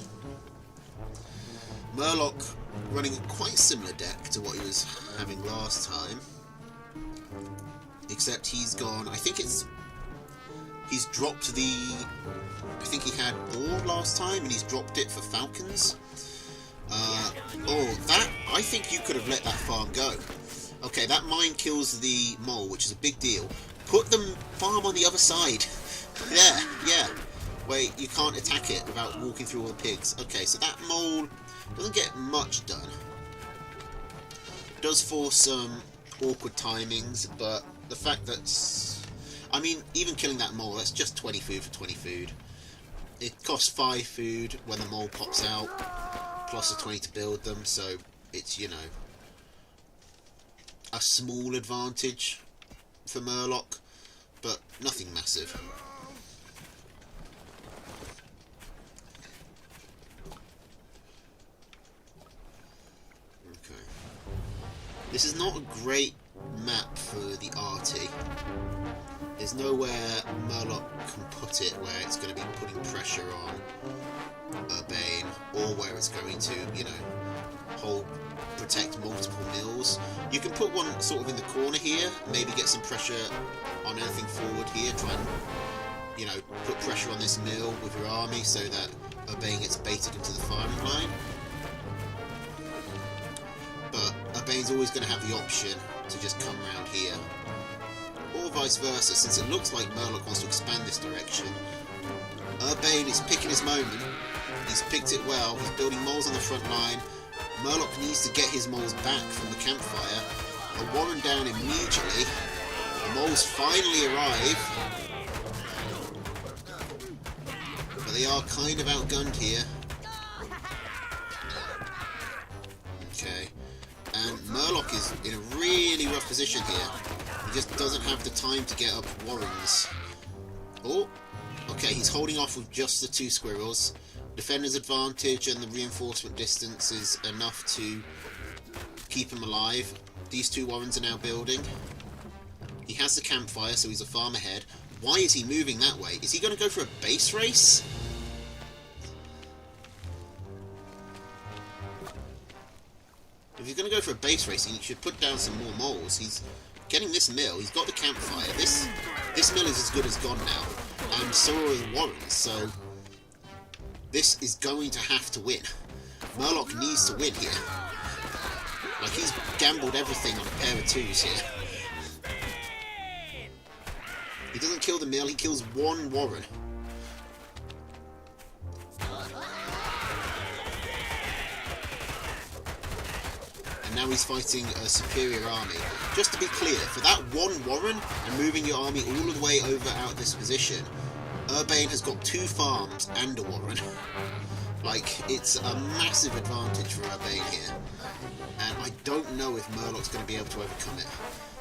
Murloc running a quite similar deck to what he was having last time, except he's gone. He's dropped the. I think he had Boar last time, and he's dropped it for Falcons. I think you could have let that farm go. Okay, that mine kills the Mole, which is a big deal. Put the farm on the other side. There, yeah. Wait, you can't attack it without walking through all the pigs. Okay, so that Mole doesn't get much done. Does force some awkward timings, but the fact that... I mean, even killing that Mole, that's just 20 food for 20 food. It costs 5 food when the Mole pops out, plus a 20 to build them, so it's, you know, a small advantage for Murloc, but nothing massive. Okay. This is not a great map for the Arty. There's nowhere Murloc can put it where it's going to be putting pressure on Urbane, or where it's going to, you know, protect multiple mills. You can put one sort of in the corner here, maybe get some pressure on anything forward here, try and, you know, put pressure on this mill with your army so that Urbane gets baited into the firing line. But Urbane's always going to have the option to just come around here. Or vice versa, since it looks like Murloc wants to expand this direction. Urbane is picking his moment. He's picked it well. He's building moles on the front line. Murloc needs to get his moles back from the campfire. A Warren down immediately. The moles finally arrive. But they are kind of outgunned here. Okay. And Murloc is in a really rough position here. He just doesn't have the time to get up Warrens. Oh, okay, he's holding off with just the 2 squirrels. Defender's advantage and the reinforcement distance is enough to keep him alive. These 2 Warrens are now building. He has the campfire, so he's a farm ahead. Why is he moving that way? Is he going to go for a base race? If he's going to go for a base race, he should put down some more moles. He's getting this mill. He's got the campfire. This mill is as good as gone now. And so are the Warrens, so this is going to have to win. Murloc needs to win here. Like, he's gambled everything on a pair of 2s here. He doesn't kill the mill, he kills 1 Warren. And now he's fighting a superior army. Just to be clear, for that 1 Warren and moving your army all the way over out of this position, Urbane has got 2 farms and a Warren. Like, it's a massive advantage for Urbane here. And I don't know if Murloc's going to be able to overcome it.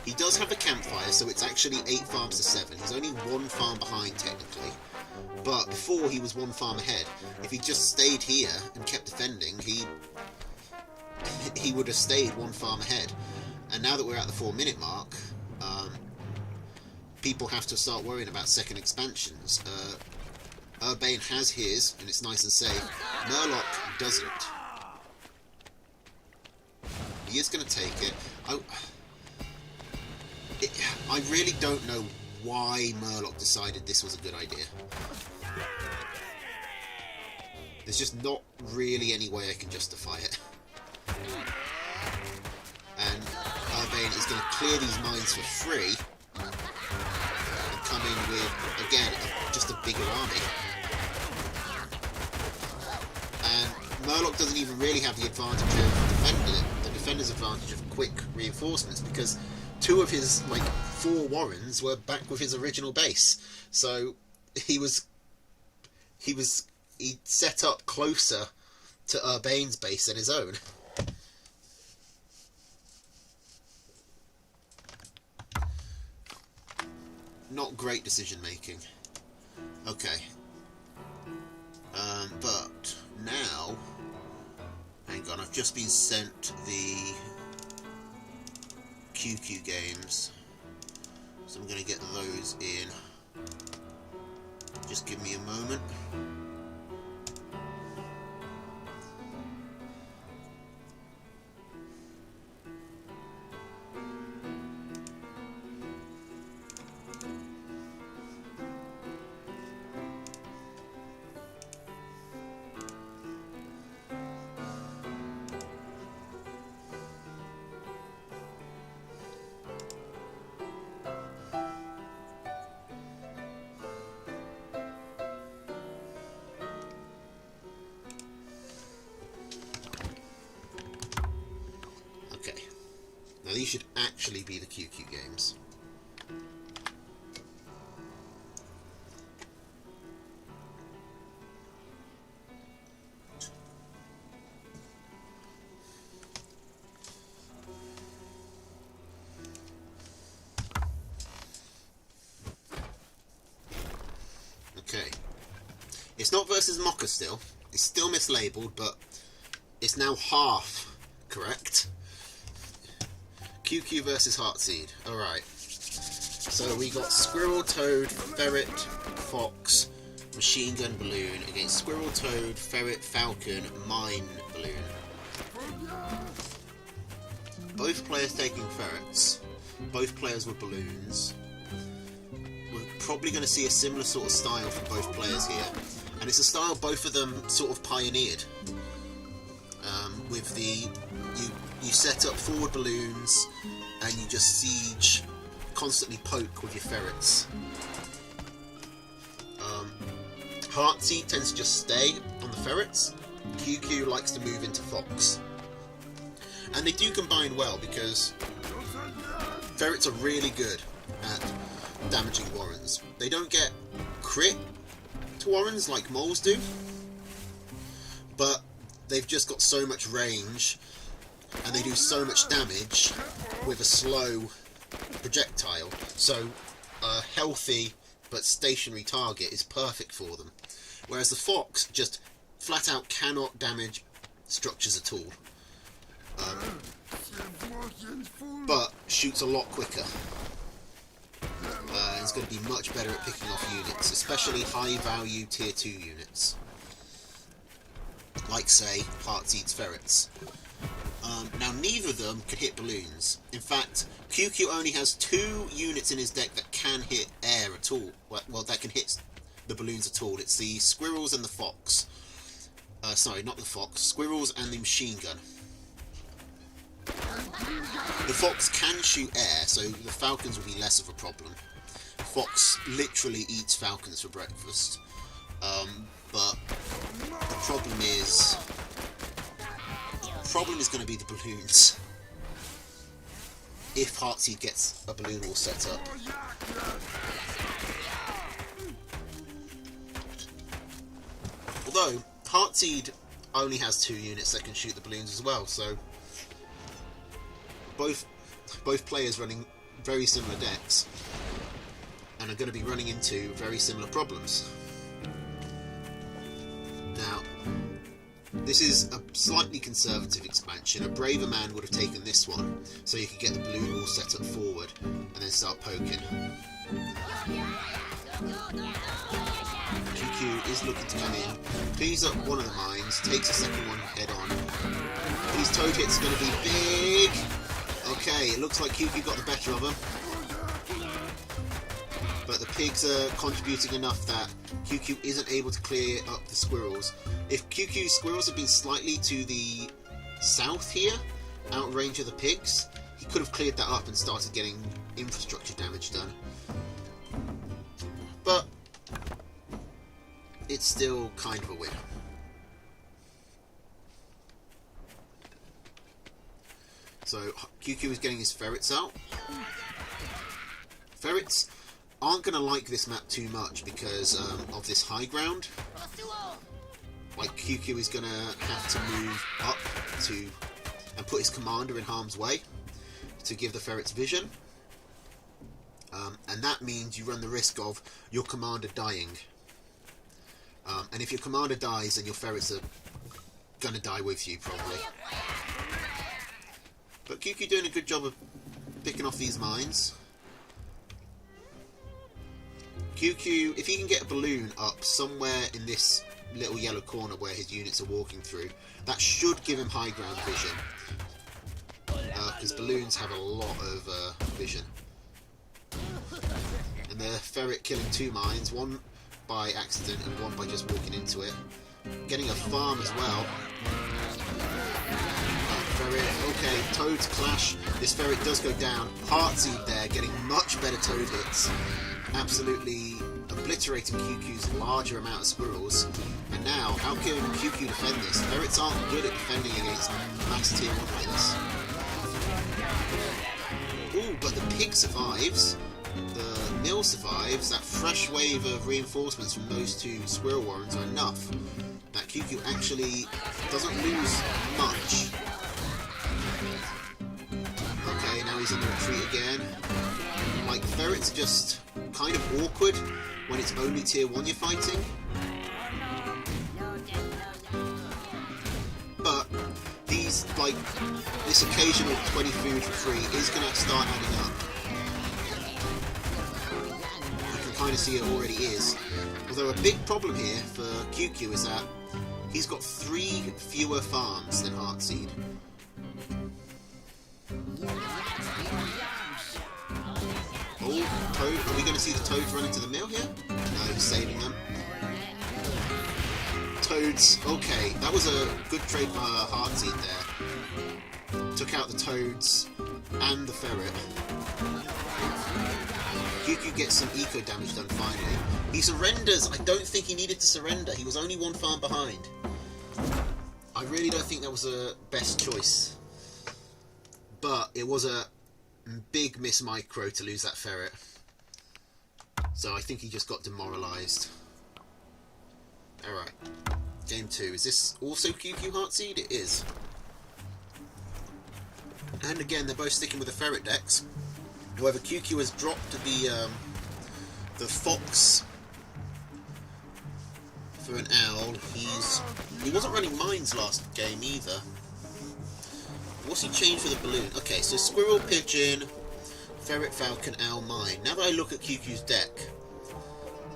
He does have a campfire, so it's actually 8 farms to 7. He's only 1 farm behind, technically. But before, he was 1 farm ahead. If he just stayed here and kept defending, he would have stayed 1 farm ahead. And now that we're at the 4-minute mark, people have to start worrying about second expansions. Urbane has his, and it's nice and safe. Murloc doesn't. He is going to take it. I really don't know why Murloc decided this was a good idea. There's just not really any way I can justify it. And Urbane is going to clear these mines for free and come in with, again, just a bigger army. And Murloc doesn't even really have the advantage of the defender's advantage of quick reinforcements, because 2 of his, like, 4 Warrens were back with his original base. So he set up closer to Urbane's base than his own. Not great decision making. Okay. But now, hang on, I've just been sent the QQ games, so I'm going to get those in. Just give me a moment. Now these should actually be the QQ games. Okay. It's not versus Mocha still. It's still mislabeled, but it's now half correct. QQ versus Heartseed. Alright. So we got Squirrel, Toad, Ferret, Fox, Machine Gun, Balloon against Squirrel, Toad, Ferret, Falcon, Mine, Balloon. Both players taking ferrets. Both players with balloons. We're probably going to see a similar sort of style from both players here. And it's a style both of them sort of pioneered. With the... You set up forward balloons and you just siege, constantly poke with your ferrets. Heartseed tends to just stay on the ferrets. QQ likes to move into Fox. And they do combine well because ferrets are really good at damaging Warrens. They don't get crit to Warrens like moles do, but they've just got so much range and they do so much damage with a slow projectile, so a healthy but stationary target is perfect for them. Whereas the Fox just flat out cannot damage structures at all, but shoots a lot quicker. It's going to be much better at picking off units, especially high value tier 2 units, like say Heartseed's ferrets. Now neither of them can hit balloons. In fact, QQ only has 2 units in his deck that can hit air at all. Well, that can hit the balloons at all. It's the Squirrels and the Fox. Sorry, not the Fox. Squirrels and the Machine Gun. The Fox can shoot air, so the Falcons will be less of a problem. Fox literally eats Falcons for breakfast. But the problem is going to be the balloons. If Heartseed gets a balloon all set up. Although, Heartseed only has 2 units that can shoot the balloons as well, so both players running very similar decks and are going to be running into very similar problems. Now, this is a slightly conservative expansion. A braver man would have taken this one, so you could get the balloon all set up forward and then start poking. QQ is looking to come in, cleans up one of the mines, takes a second one head on. These toad hits are going to be big. Okay, it looks like QQ got the better of them. But the pigs are contributing enough that QQ isn't able to clear up the squirrels. If QQ's squirrels had been slightly to the south here, out of range of the pigs, he could have cleared that up and started getting infrastructure damage done. But it's still kind of a win. So QQ is getting his ferrets out. Ferrets aren't going to like this map too much because of this high ground. Like, QQ is going to have to move up and put his commander in harm's way to give the ferrets vision. And that means you run the risk of your commander dying. And if your commander dies, then your ferrets are going to die with you, probably. But QQ doing a good job of picking off these mines. QQ, if he can get a balloon up somewhere in this little yellow corner where his units are walking through, that should give him high ground vision. Because balloons have a lot of vision. And the ferret killing 2 mines, one by accident and one by just walking into it. Getting a farm as well. Ferret, okay, toads clash. This ferret does go down. Heartseed there, getting much better toad hits. Absolutely obliterating QQ's larger amount of squirrels. And now, how can QQ defend this? Ferrets aren't good at defending against max tier 1 like this. Ooh, but the pig survives. The mill survives. That fresh wave of reinforcements from those 2 squirrel warrens are enough that QQ actually doesn't lose much. Okay, now he's in the retreat again. Like, ferrets are just kind of awkward when it's only tier 1 you're fighting. But these, like, this occasional 20 food for free is going to start adding up. You can kind of see it already is. Although a big problem here for QQ is that he's got 3 fewer farms than Heartseed. Oh, Toad. Are we going to see the Toads run into the mill here? No, he's saving them. Toads. Okay, that was a good trade by Heartseed there. Took out the Toads and the ferret. QQ gets some eco damage done finally. He surrenders. I don't think he needed to surrender. He was only 1 farm behind. I really don't think that was a best choice. But it was a big miss micro to lose that ferret. So I think he just got demoralised. Alright. Game 2. Is this also QQ Heartseed? It is. And again, they're both sticking with the ferret decks. However, QQ has dropped the fox for an owl. He wasn't running mines last game either. What's he changed for the balloon? Okay, so squirrel, pigeon, ferret, falcon, owl, mine. Now that I look at QQ's deck,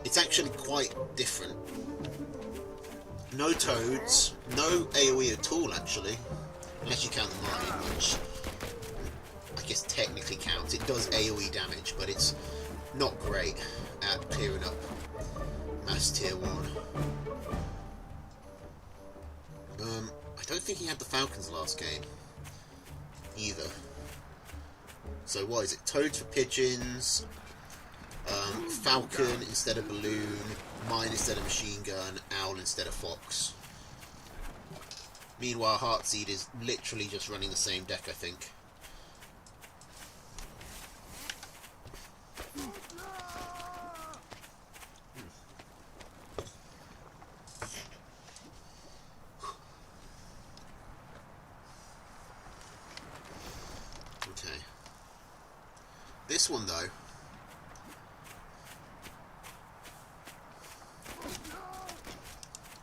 it's actually quite different. No toads, no AoE at all actually, unless you count the mine, which I guess technically counts. It does AoE damage, but it's not great at clearing up mass tier 1. I don't think he had the falcons last game either. So what is it? Toads for pigeons, falcon instead of balloon, mine instead of machine gun, owl instead of fox. Meanwhile, Heartseed is literally just running the same deck, I think. Okay. This one, though.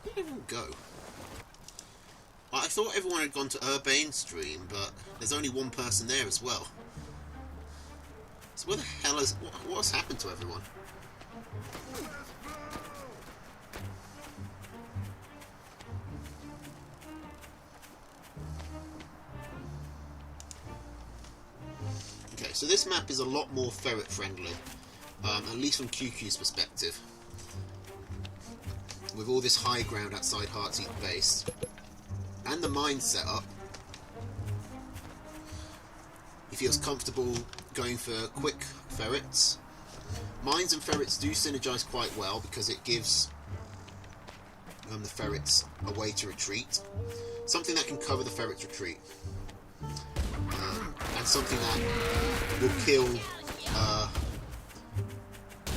Where did everyone go? I thought everyone had gone to Urbane stream, but there's only one person there as well. So where the hell is... What's happened to everyone? Okay, so this map is a lot more ferret friendly, at least from QQ's perspective. With all this high ground outside Heartseed base. And the mine setup, he feels comfortable going for quick ferrets. Mines and ferrets do synergize quite well because it gives the ferrets a way to retreat. Something that can cover the ferret's retreat. and something that will kill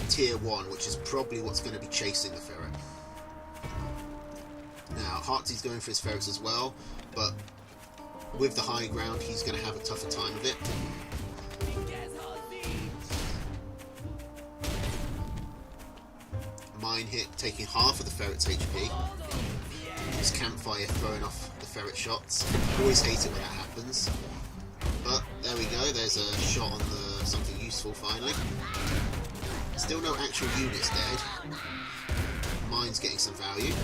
tier 1, which is probably what's going to be chasing the ferret. Now, Heartseed's going for his ferrets as well, but with the high ground, he's going to have a tougher time of it. Mine hit, taking half of the ferret's HP. His campfire throwing off the ferret shots. Always hate it when that happens. But there we go, there's a shot on the something useful finally. Still no actual units dead. Mine's getting some value.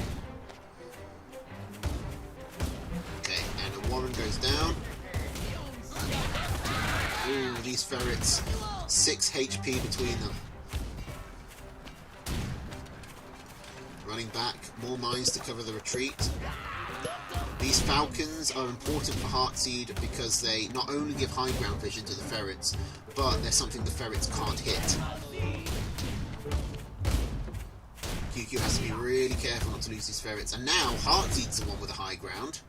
Okay, and a Warren goes down. Ooh, these ferrets, 6 HP between them. Running back, more mines to cover the retreat. These falcons are important for Heartseed because they not only give high ground vision to the ferrets, but they're something the ferrets can't hit. QQ has to be really careful not to lose these ferrets. And now Heartseed's the one with the high ground.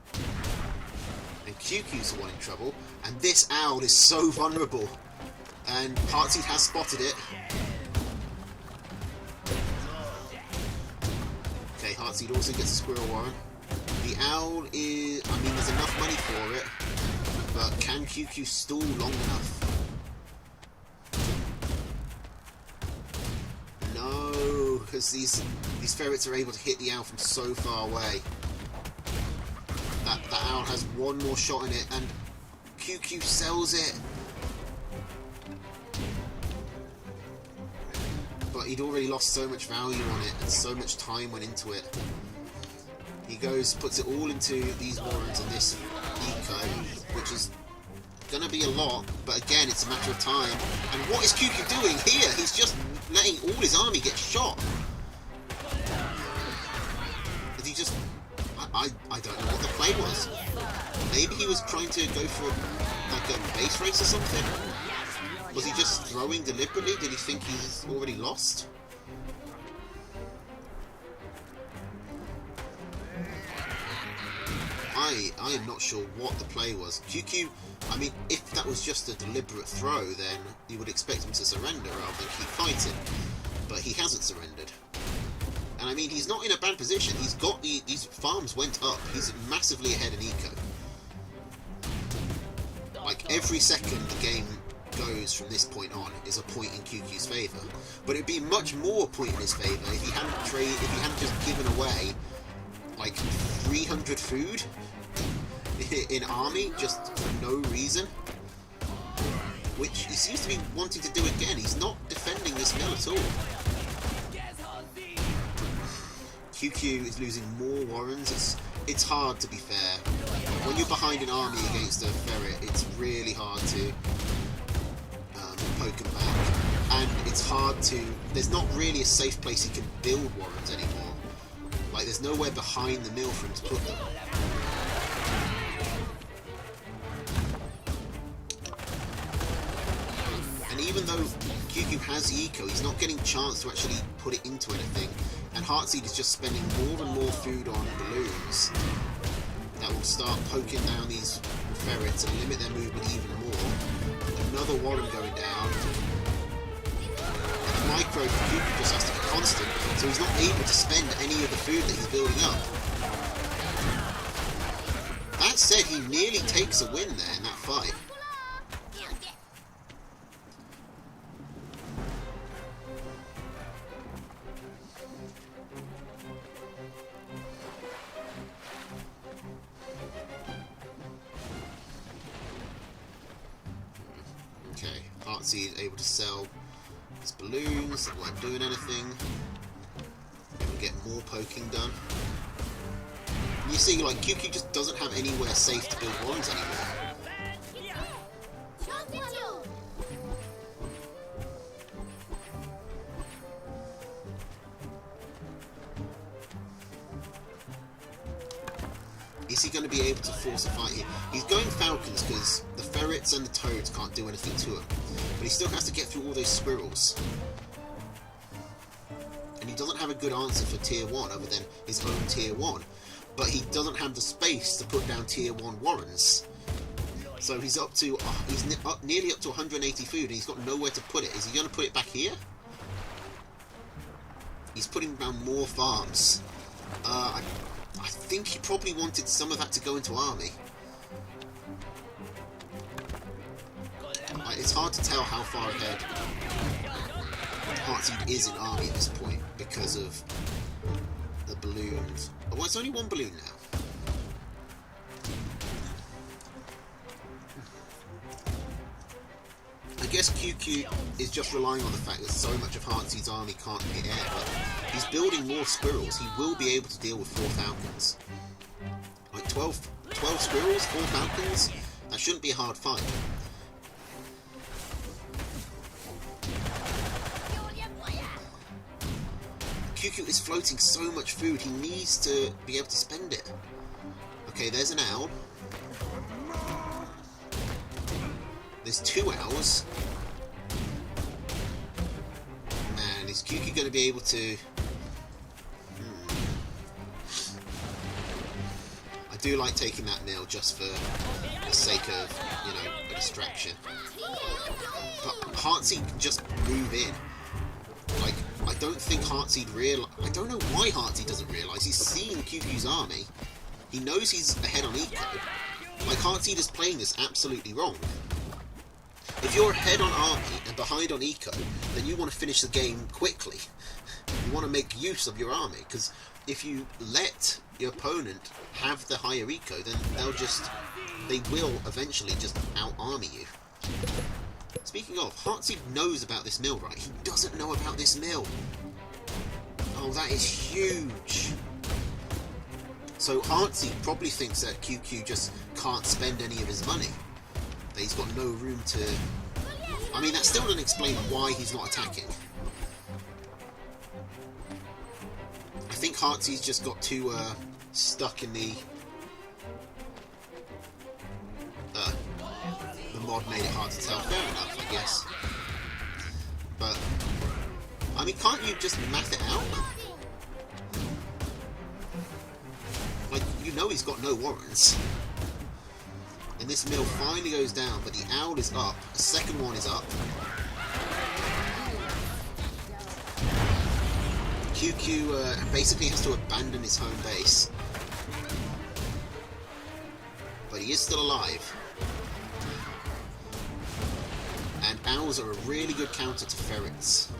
And QQ's the one in trouble. And this owl is so vulnerable. And Heartseed has spotted it. Okay, Heartseed also gets a Squirrel Warren. The owl is... I mean, there's enough money for it. But can QQ stall long enough? No, because these ferrets are able to hit the owl from so far away. That owl has one more shot in it, and QQ sells it. But he'd already lost so much value on it, and so much time went into it. He goes, puts it all into these warrens and this eco, which is gonna be a lot, but again, it's a matter of time. And what is QQ doing here? He's just letting all his army get shot. Did he just... I don't know what the play was. Maybe he was trying to go for like a base race or something? Was he just throwing deliberately? Did he think he's already lost? I am not sure what the play was. QQ, I mean, if that was just a deliberate throw, then you would expect him to surrender rather than keep fighting. But he hasn't surrendered. And I mean, he's not in a bad position. He's got these farms went up. He's massively ahead in eco. Like, every second the game goes from this point on is a point in QQ's favour. But it'd be much more a point in his favour if he hadn't just given away like 300 food in army just for no reason. Which he seems to be wanting to do again. He's not defending this mill at all. QQ is losing more warrens. It's hard, to be fair. When you're behind an army against a ferret, it's really hard to poke him back. And it's hard to... There's not really a safe place he can build warrens anymore. Like, there's nowhere behind the mill for him to put them. And even though QQ has eco, he's not getting a chance to actually put it into anything. And Heartseed is just spending more and more food on balloons that will start poking down these ferrets and limit their movement even more. Another Warren going down. And the micro for QQ just has to be constant, so he's not able to spend any of the food that he's building up. That said, he nearly takes a win there in that fight. Okay, Heartseed able to sell his balloons that weren't doing anything. Able to get more poking done. And you see, like, QQ just doesn't have anywhere safe to build warrens anymore. Is he going to be able to force a fight here? He's going Falcons because the ferrets and the toads can't do anything to him. But he still has to get through all those squirrels. And he doesn't have a good answer for tier 1 other than his own tier 1. But he doesn't have the space to put down tier 1 warrens. So he's up to nearly up to 180 food, and he's got nowhere to put it. Is he going to put it back here? He's putting down more farms. I think he probably wanted some of that to go into army. It's hard to tell how far ahead Heartseed is in army at this point because of the balloons. Oh, well, it's only one balloon now. I guess QQ is just relying on the fact that so much of Heartseed's army can't hit air, but he's building more squirrels. He will be able to deal with 4 falcons. Like 12 squirrels, 4 falcons? That shouldn't be a hard fight. QQ is floating so much food, he needs to be able to spend it. Okay, there's an owl. There's 2 owls. And is QQ going to be able to... I do like taking that mill just for the sake of, you know, a distraction. But Heartseed can just move in. Like, I don't think Heartseed I don't know why Heartseed doesn't realise. He's seeing QQ's army. He knows he's ahead on Eco. Like, Heartseed is playing this absolutely wrong. If you're ahead on army and behind on Eco, then you want to finish the game quickly. You want to make use of your army, because if you let your opponent have the higher Eco, then they will eventually just out-army you. Speaking of, Heartseed knows about this mill, right? He doesn't know about this mill. Oh, that is huge. So Heartseed probably thinks that QQ just can't spend any of his money. That he's got no room to... I mean, that still doesn't explain why he's not attacking. I think Heartseed's just got too stuck in the mod made it hard to tell. Fair enough, I guess. But, I mean, can't you just math it out? Like, you know he's got no warrants. And this mill finally goes down, but the owl is up. The second one is up. QQ basically has to abandon his home base. But he is still alive. And owls are a really good counter to ferrets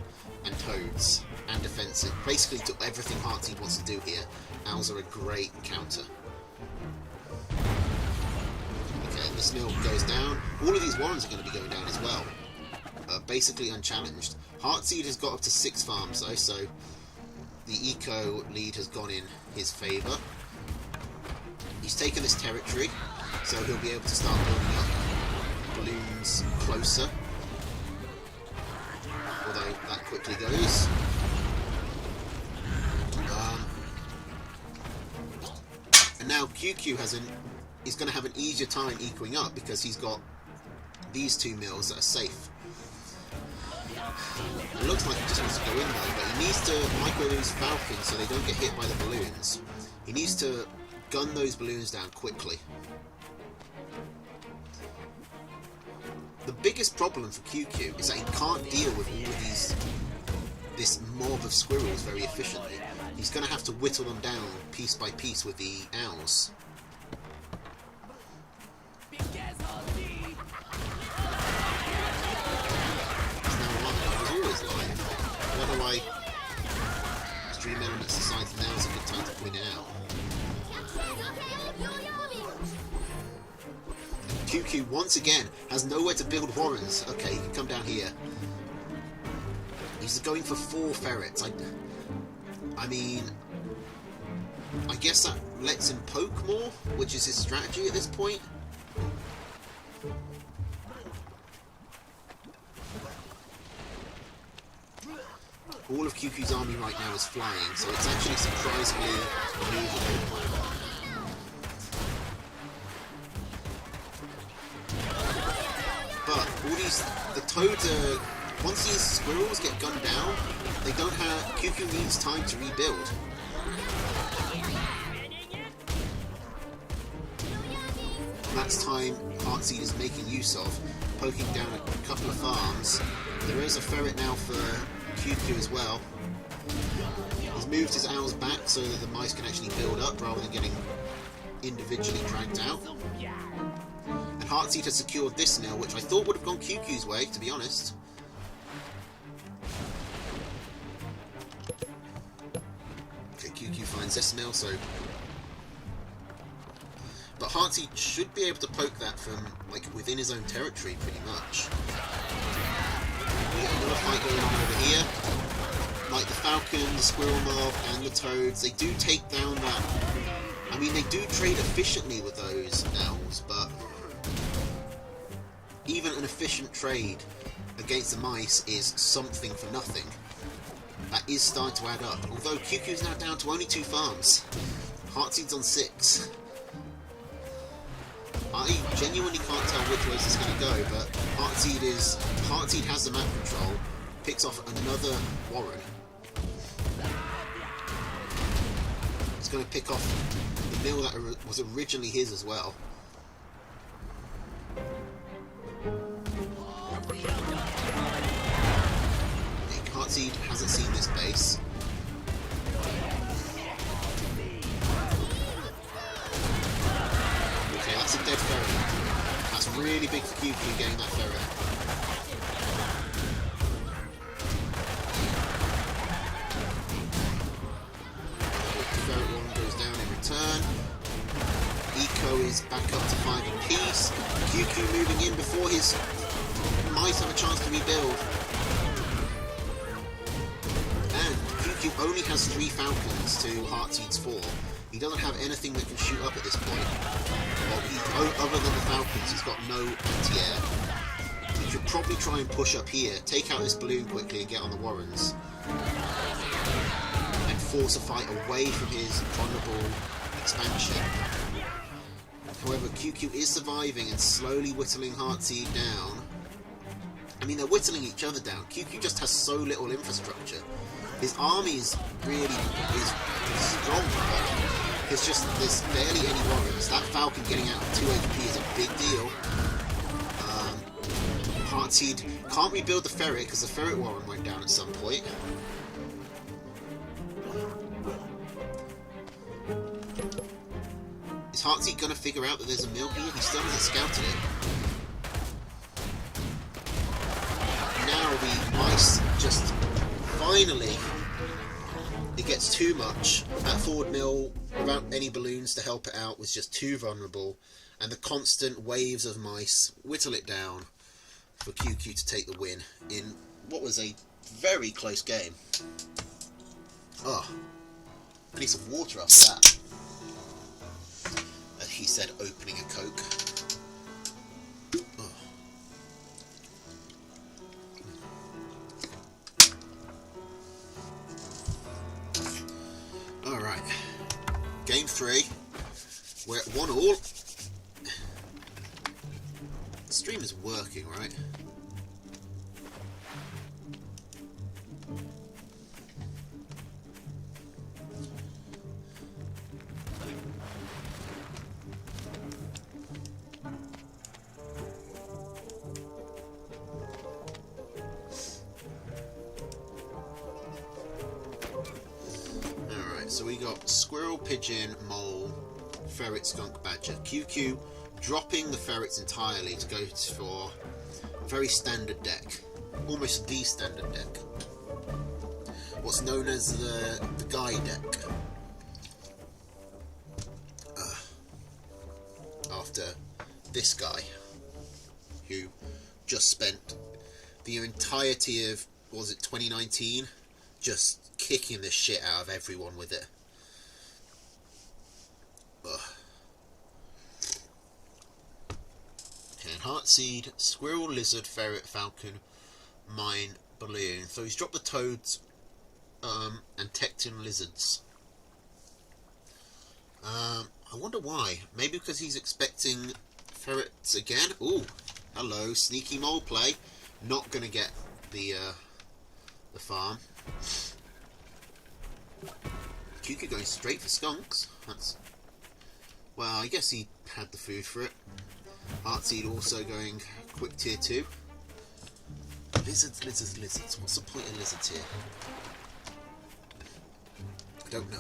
and toads and defensive. Basically to everything Heartseed wants to do here, owls are a great counter. Okay, this mill goes down. All of these warrens are going to be going down as well. Basically unchallenged. Heartseed has got up to 6 farms though, so the eco lead has gone in his favour. He's taken this territory, so he'll be able to start building up balloons closer. Although that quickly goes. And now QQ is going to have an easier time ecoing up because he's got these 2 mills that are safe. It looks like he just wants to go in though, but he needs to micro these falcons so they don't get hit by the balloons. He needs to gun those balloons down quickly. The biggest problem for QQ is that he can't deal with all of this mob of squirrels very efficiently. He's going to have to whittle them down piece by piece with the owls. He's now alive. He was always alive. I don't know why Stream Elements decides now is a good time to point it out. QQ once again has nowhere to build warrens. Okay, he can come down here. He's going for 4 ferrets. I mean, I guess that lets him poke more, which is his strategy at this point. All of QQ's army right now is flying, so it's actually surprisingly movable. But the toads are, once these squirrels get gunned down, they don't have, QQ needs time to rebuild. that's time Heartseed is making use of, poking down a couple of farms. There is a ferret now for QQ as well. He's moved his owls back so that the mice can actually build up rather than getting individually dragged out. And Heartseed has secured this nil, which I thought would have gone QQ's way, to be honest. Okay, QQ finds this nil, so... But Heartseed should be able to poke that from, like, within his own territory, pretty much. We got another fight going on over here. Like, the Falcon, the Squirrel Mob, and the Toads, they do take down that... I mean, they do trade efficiently with those owls, but... even an efficient trade against the mice is something for nothing. That is starting to add up. Although QQ's now down to only 2 farms. Heartseed's on 6. I genuinely can't tell which way this is going to go, but Heartseed has the map control, picks off another Warren. It's going to pick off the mill that was originally his as well. Heartseed hasn't seen this base. That's a dead ferret. That's really big for QQ getting that ferret. The ferret one goes down in return. Eco is back up to 5 apiece. QQ moving in before his mice have a chance to rebuild. And QQ only has 3 Falcons to Heartseed's 4. He doesn't have anything that can shoot up at this point. Well, other than the Falcons, he's got no anti-air. He could probably try and push up here, take out this balloon quickly and get on the Warrens. And force a fight away from his vulnerable expansion. However, QQ is surviving and slowly whittling Heartseed down. I mean, they're whittling each other down. QQ just has so little infrastructure. His army is really strong, but it's just there's barely any Warrens. That Falcon getting out of 2 HP is a big deal. Heartseed can't rebuild the ferret because the ferret Warren went down at some point. Is Heartseed going to figure out that there's a mill here? He still hasn't scouted it. Now the mice just finally... It gets too much. That forward mill, without any balloons to help it out, was just too vulnerable, and the constant waves of mice whittle it down for QQ to take the win in what was a very close game. Oh, I need some water after that. As he said, opening a Coke. Oh. Alright, game 3, we're at 1-1. The stream is working, right? So we got Squirrel, Pigeon, Mole, Ferret, Skunk, Badger. QQ dropping the ferrets entirely to go for a very standard deck. Almost the standard deck. What's known as the Guy deck. After this guy, who just spent the entirety of, what was it, 2019, just kicking the shit out of everyone with it. Ugh. And Heartseed, Squirrel, Lizard, Ferret, Falcon, Mine, Balloon. So he's dropped the Toads and Tecton Lizards. I wonder why. Maybe because he's expecting ferrets again. Ooh, hello, sneaky mole play. Not gonna get the farm. QQ going straight for skunks. That's Well, I guess he had the food for it. Heartseed also going quick tier 2. Lizards, lizards, lizards. What's the point of lizards here? I don't know.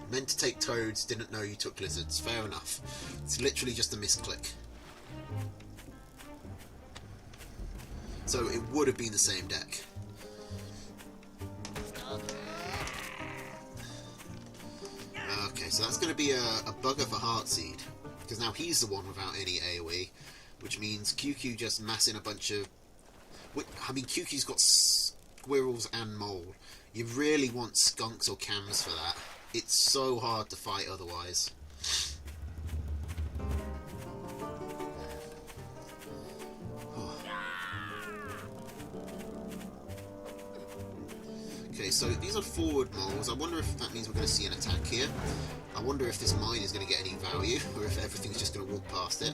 Meant to take toads, didn't know you took lizards. Fair enough. It's literally just a misclick. So it would have been the same deck. Okay, so that's going to be a bugger for Heartseed. Because now he's the one without any AoE. Which means QQ just massing a bunch of... I mean, QQ's got squirrels and mole. You really want skunks or cams for that. It's so hard to fight otherwise. Okay, so these are forward moles. I wonder if that means we're going to see an attack here. I wonder if this mine is going to get any value, or if everything's just going to walk past it.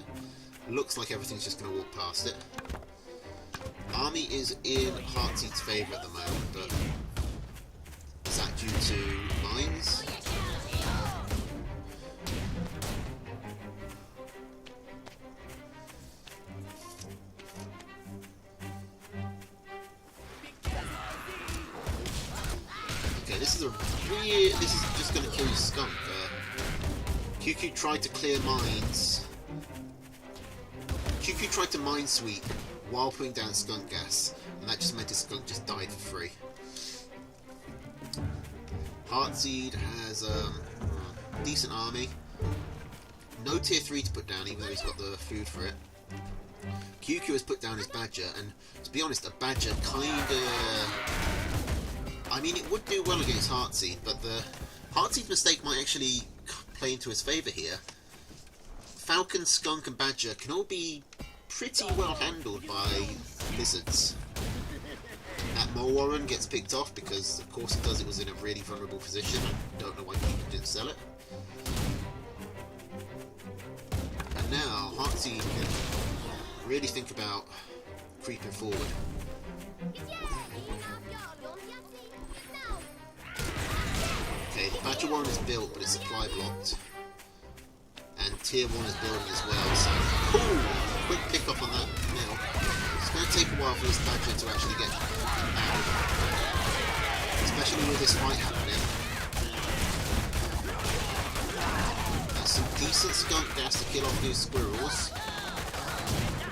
Looks like everything's just going to walk past it. Army is in Heartseed's favour at the moment, but is that due to mines? Okay, this is a weird. This is just going to kill your skunk. QQ tried to clear mines. QQ tried to mine sweep while putting down skunk gas, and that just meant his skunk just died for free. Heartseed has a decent army. No tier 3 to put down, even though he's got the food for it. QQ has put down his badger, and to be honest, a badger kinda... I mean, it would do well against Heartseed, but the Heartseed's mistake might actually play into his favour here. Falcon, skunk, and badger can all be pretty well handled by lizards. That mole warren gets picked off because, of course, it does. It was in a really vulnerable position. I don't know why people didn't sell it. And now Heartseed can really think about creeping forward. Okay, the badger warren is built, but it's supply blocked. And tier 1 is building as well, so... Ooh! Quick pick up on that mill. It's going to take a while for this badger to actually get out. Especially with this fight happening. That's some decent skunk gas to kill off these squirrels.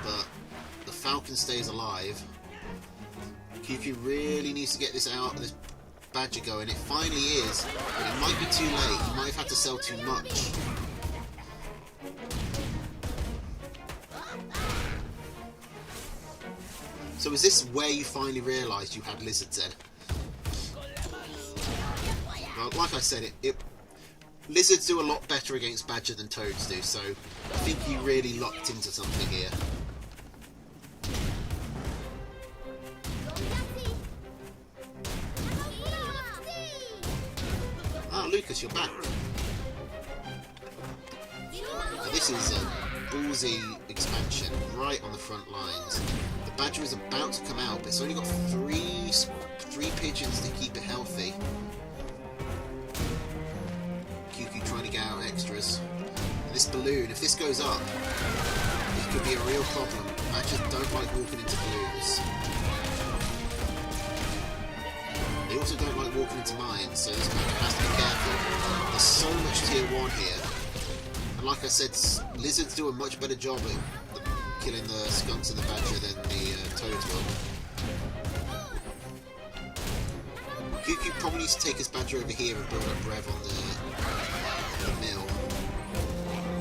But the falcon stays alive. QQ really needs to get this out, this badger going. It finally is, but it might be too late. He might have had to sell too much. So is this where you finally realised you had lizards then? Well, like I said, lizards do a lot better against badger than toads do, so I think you really locked into something here. Ah, Lucas, you're back. Now, this is a ballsy expansion right on the front lines. The badger is about to come out, but it's only got three pigeons to keep it healthy. QQ trying to get out extras. And this balloon, if this goes up, it could be a real problem. Badgers don't like walking into balloons. They also don't like walking into mines, so this badger has to be careful. There's so much tier 1 here. And like I said, lizards do a much better job at killing the skunks and the badger than the toads will. QQ probably needs to take his badger over here and build up rev on the mill.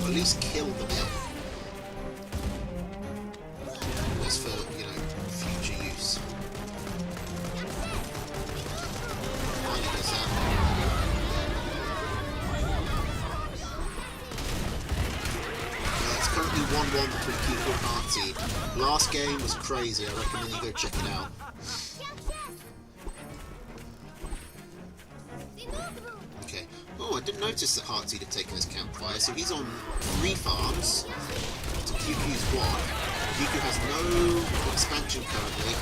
Or at least kill the mill. Just for, you know, future use. Finally does that. It's currently 1-1 between QQ and Heartseed. Last game was crazy, I recommend you go check it out. Okay. Oh, I didn't notice that Heartseed had taken his campfire, so he's on 3 farms to QQ's 1. QQ has no expansion currently,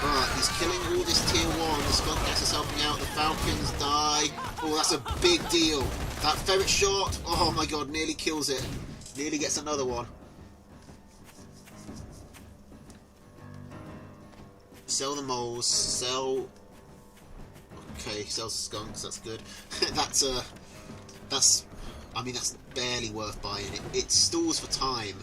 but he's killing all this tier 1. The skunk gas is helping out, the falcons die. Oh, that's a big deal. That ferret shot! Oh my god, nearly kills it. Nearly gets another one. Sell the moles, sell... Okay, sells the skunks, that's good. that's... I mean, that's barely worth buying. It stalls for time,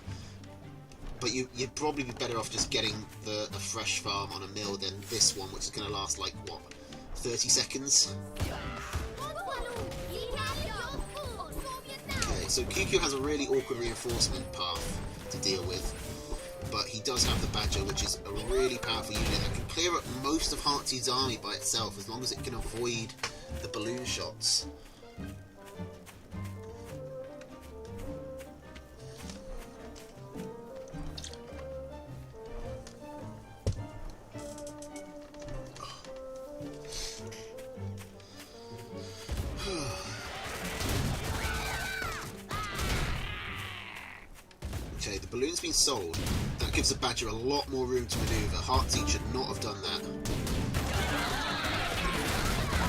but you'd probably be better off just getting the fresh farm on a mill than this one, which is going to last, like, what, 30 seconds? Okay, so QQ has a really awkward reinforcement path to deal with, but he does have the Badger, which is a really powerful unit that can clear up most of Heartseed's army by itself, as long as it can avoid the balloon shots. Okay, the balloon's been sold. That gives the Badger a lot more room to manoeuvre. Heartseed should not have done that.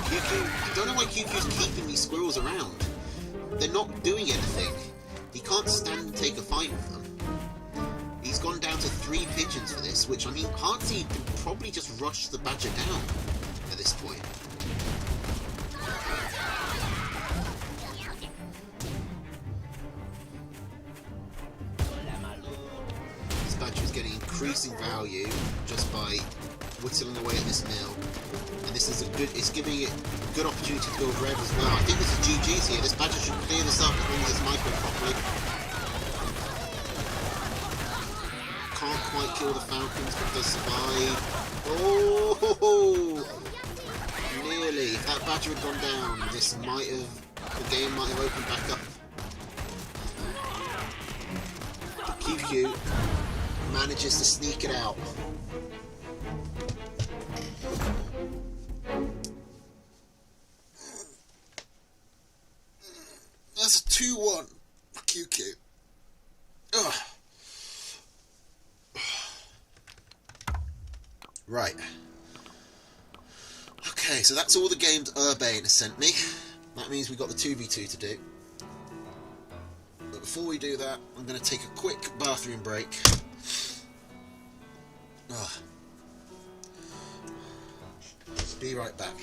QQ, I don't know why QQ's keeping these squirrels around. They're not doing anything. He can't stand and take a fight with them. He's gone down to 3 pigeons for this, which, I mean, Heartseed can probably just rush the Badger down at this point. Getting increasing value just by whittling away at this mill, and this is it's giving it a good opportunity to build red as well. I think this is GG's here. This Badger should clear this up as long as it's microed properly. Can't quite kill the Falcons, but does survive. Oh, nearly. If that Badger had gone down, the game might have opened back up. QQ manages to sneak it out. That's a 2-1 for QQ. Ugh. Right. Okay, so that's all the games Urbane has sent me. That means we've got the 2v2 to do. But before we do that, I'm going to take a quick bathroom break. Be right back.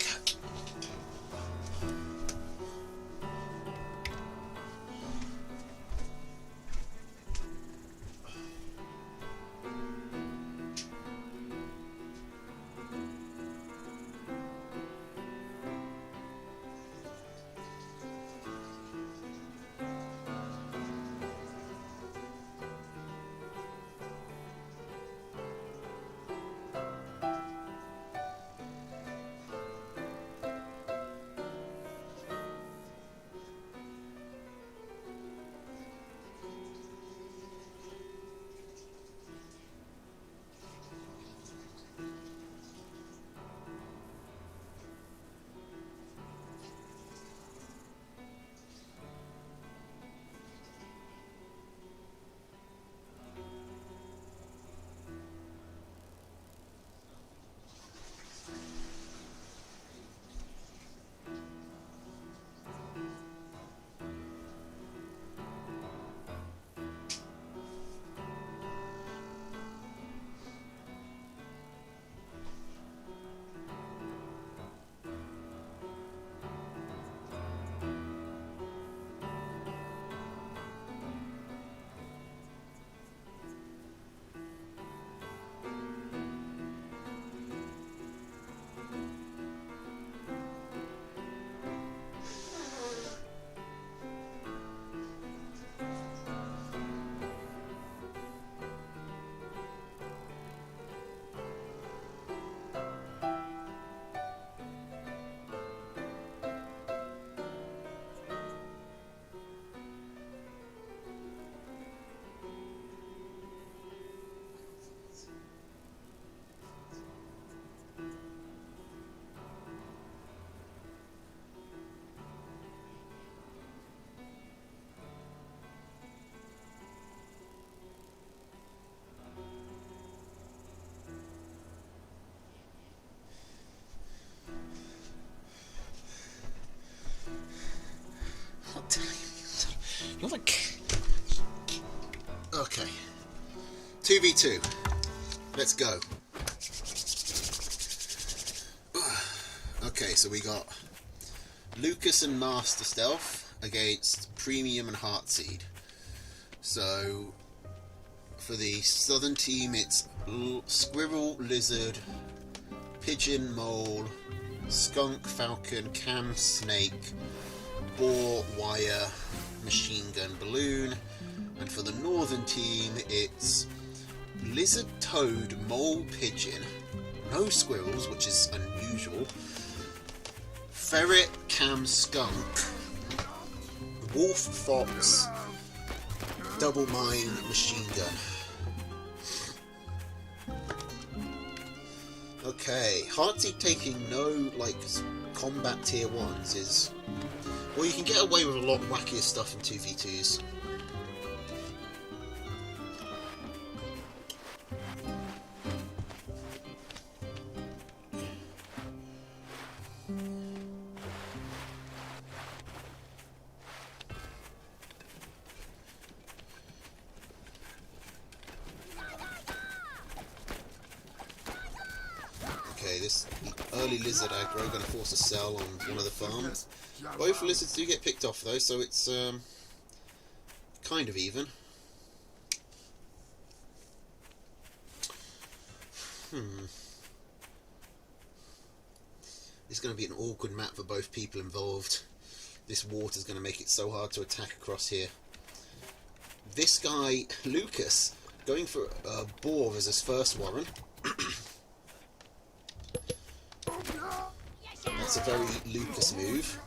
You're like... Okay. 2v2. Let's go. Okay, so we got Lucas and Master Stealth against Premium and Heartseed. So, for the southern team, it's Squirrel, Lizard, Pigeon, Mole, Skunk, Falcon, Cam, Snake, Boar, Wire, Machine Gun, Balloon. And for the northern team, it's Lizard, Toad, Mole, Pigeon, no Squirrels, which is unusual, Ferret, Cam, Skunk, Wolf, Fox, Double Mine, Machine Gun. Okay, Heartseed taking no, like, combat tier 1s is... Well, you can get away with a lot wackier stuff in 2v2s. Okay, this early lizard aggro going to force a sell on one of the farms. Both lizards do get picked off though, so it's kind of even. It's going to be an awkward map for both people involved. This water's going to make it so hard to attack across here. This guy, Lucas, going for a boar as his first warren. That's a very Lucas move.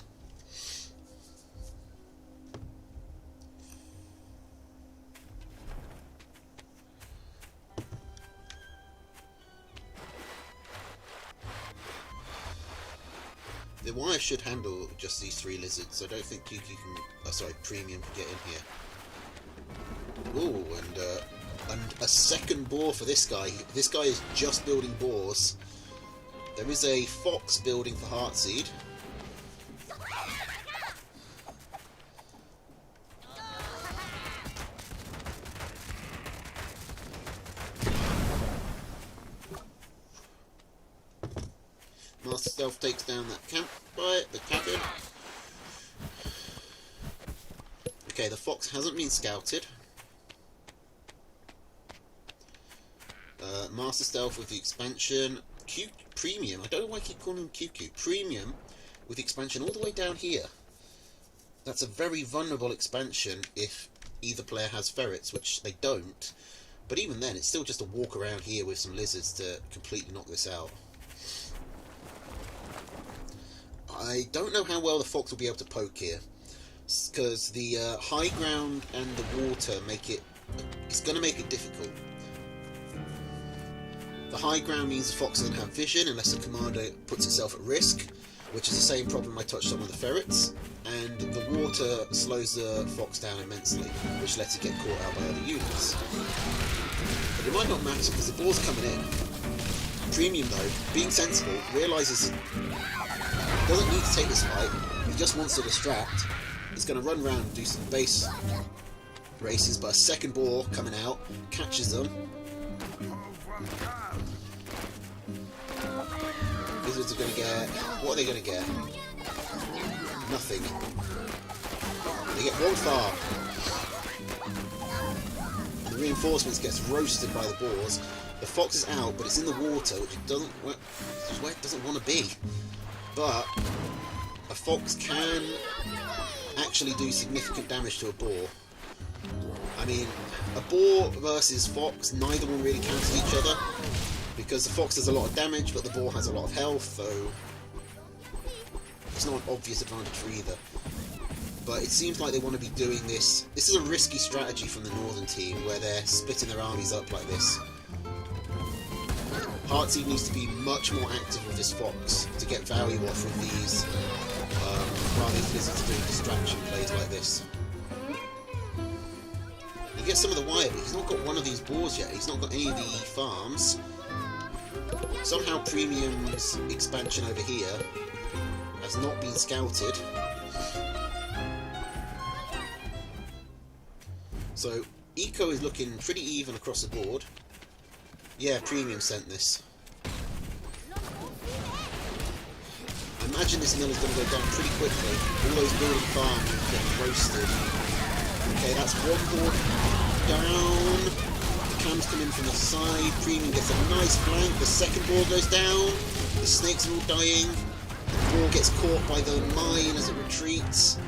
The wire should handle just these 3 lizards. I don't think Kyuki can... Premium can get in here. Ooh, and a second boar for this guy. This guy is just building boars. There is a fox building for Heartseed. Master Stealth takes down that the cabin. Okay, the fox hasn't been scouted. Master Stealth with the expansion. Premium, I don't know why I keep calling him QQ. Premium with the expansion all the way down here. That's a very vulnerable expansion if either player has ferrets, which they don't. But even then, it's still just a walk around here with some lizards to completely knock this out. I don't know how well the fox will be able to poke here, because the high ground and the water it's going to make it difficult. The high ground means the fox doesn't have vision unless the commander puts itself at risk, which is the same problem I touched on with the ferrets, and the water slows the fox down immensely, which lets it get caught out by other units. But it might not matter because the ball's coming in. Premium though, being sensible, realises he doesn't need to take this fight, he just wants to distract. He's going to run around and do some base races, but a second ball coming out catches them. Lizards are going to get... What are they going to get? Nothing. They get one farm. The reinforcements gets roasted by the boars. The fox is out, but it's in the water, which it doesn't... Well, it's where it doesn't want to be. But a fox can actually do significant damage to a boar. I mean, a boar versus fox, neither will really cancel each other, because the fox does a lot of damage, but the boar has a lot of health, so it's not an obvious advantage for either. But it seems like they want to be doing this. This is a risky strategy from the northern team, where they're splitting their armies up like this. Heartseed needs to be much more active with this fox to get value off of these, while these lizards are doing distraction plays like this. He gets some of the wire, but he's not got one of these boars yet. He's not got any of the farms. Somehow Premium's expansion over here has not been scouted. So eco is looking pretty even across the board. Yeah, Premium sent this. I imagine this mill is going to go down pretty quickly. All those building farms are getting roasted. Okay, that's one board down. The cams come in from the side. Premium gets a nice flank. The second board goes down. The snakes are all dying. The ball gets caught by the mine as it retreats.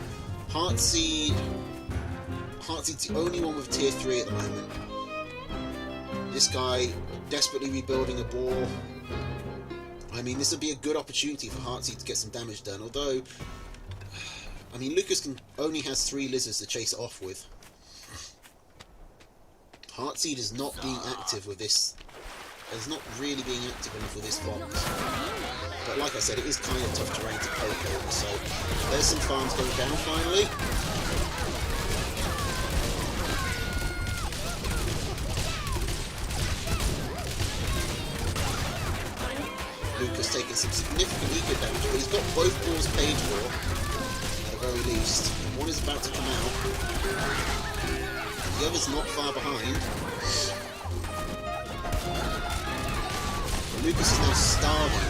Heartseed's the only one with tier 3 at the moment. This guy desperately rebuilding a ball. I mean, this would be a good opportunity for Heartseed to get some damage done, although, I mean, Lucas only has 3 lizards to chase it off with. Heartseed is not being active with this, is not really being active enough with this fox. But like I said, it is kind of tough terrain to poke over, so there's some farms going down finally. Lucas taking some significant eco damage, but he's got both balls paid for, at the very least. And one is about to come out. The other's not far behind. But Lucas is now starving.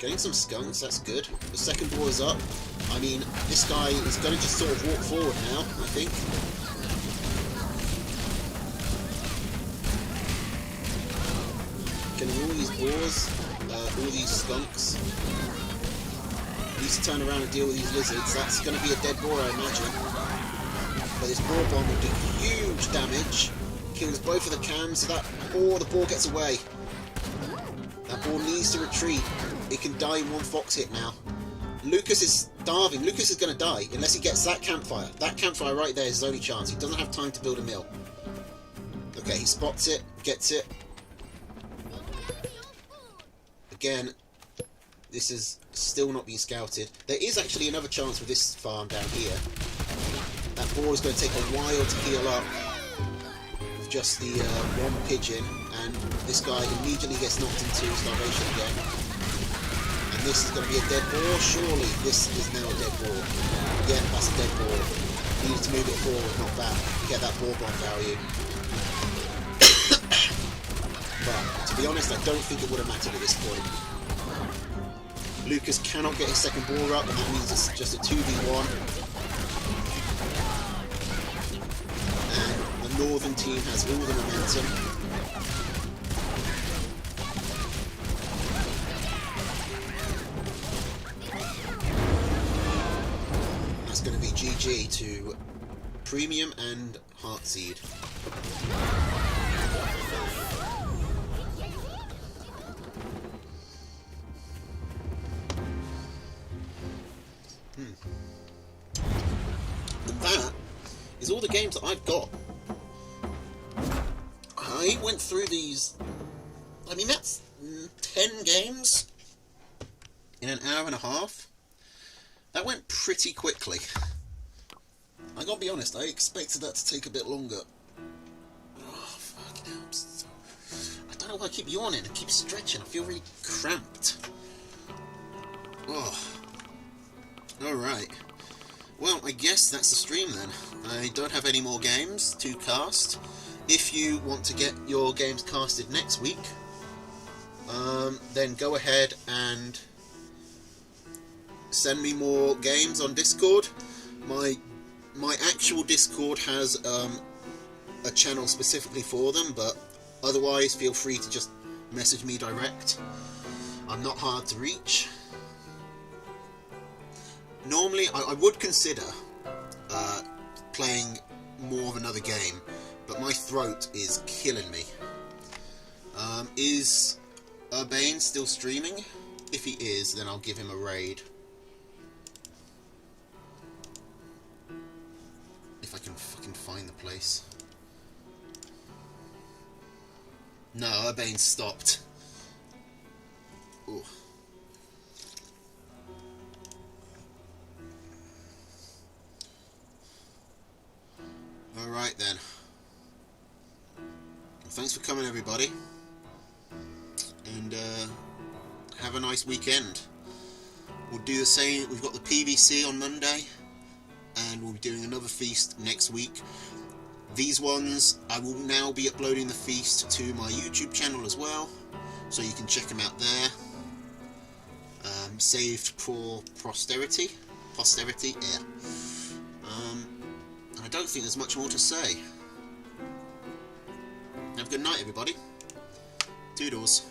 Getting some skunks, that's good. The second ball is up. I mean, this guy is going to just sort of walk forward now, I think. Getting all these boars, all these skunks. Needs to turn around and deal with these lizards. That's going to be a dead boar, I imagine. But this boar bomb will do huge damage. Kills both of the cams, so that the boar gets away. That boar needs to retreat. It can die in one fox hit now. Lucas is starving. Lucas is going to die unless he gets that campfire. That campfire right there is his only chance. He doesn't have time to build a mill. Okay, he spots it, gets it. Again, this is still not being scouted. There is actually another chance with this farm down here. That boar is going to take a while to heal up with just the one pigeon, and this guy immediately gets knocked into starvation again. This is going to be a dead boar, surely. This is now a dead boar. Yeah, that's a dead boar. Needed to move it forward, not back. Get that boar bomb value. But, to be honest, I don't think it would have mattered at this point. Lucas cannot get his second boar up, and that means it's just a 2v1. And the northern team has all the momentum. Going to be GG to Premium and Heartseed. And that is all the games that I've got. I went through these, I mean, that's 10 games in an hour and a half. That went pretty quickly. I gotta be honest, I expected that to take a bit longer. Oh, fucking hell. I don't know why I keep yawning, I keep stretching, I feel really cramped. Oh. Alright. Well, I guess that's the stream then. I don't have any more games to cast. If you want to get your games casted next week, then go ahead and send me more games on Discord. My actual Discord has a channel specifically for them, but otherwise feel free to just message me direct. I'm not hard to reach. Normally I would consider playing more of another game, but my throat is killing me. Is Urbane still streaming? If he is, then I'll give him a raid. If I can fucking find the place. No, Urbane stopped. Ooh. Alright then. Well, thanks for coming, everybody. and have a nice weekend. We'll do the same. We've got the PVC on Monday, and we'll be doing another feast next week. These ones, I will now be uploading the feast to my YouTube channel as well, so you can check them out there. Saved for posterity, yeah. I don't think there's much more to say. Have a good night, everybody. Toodles.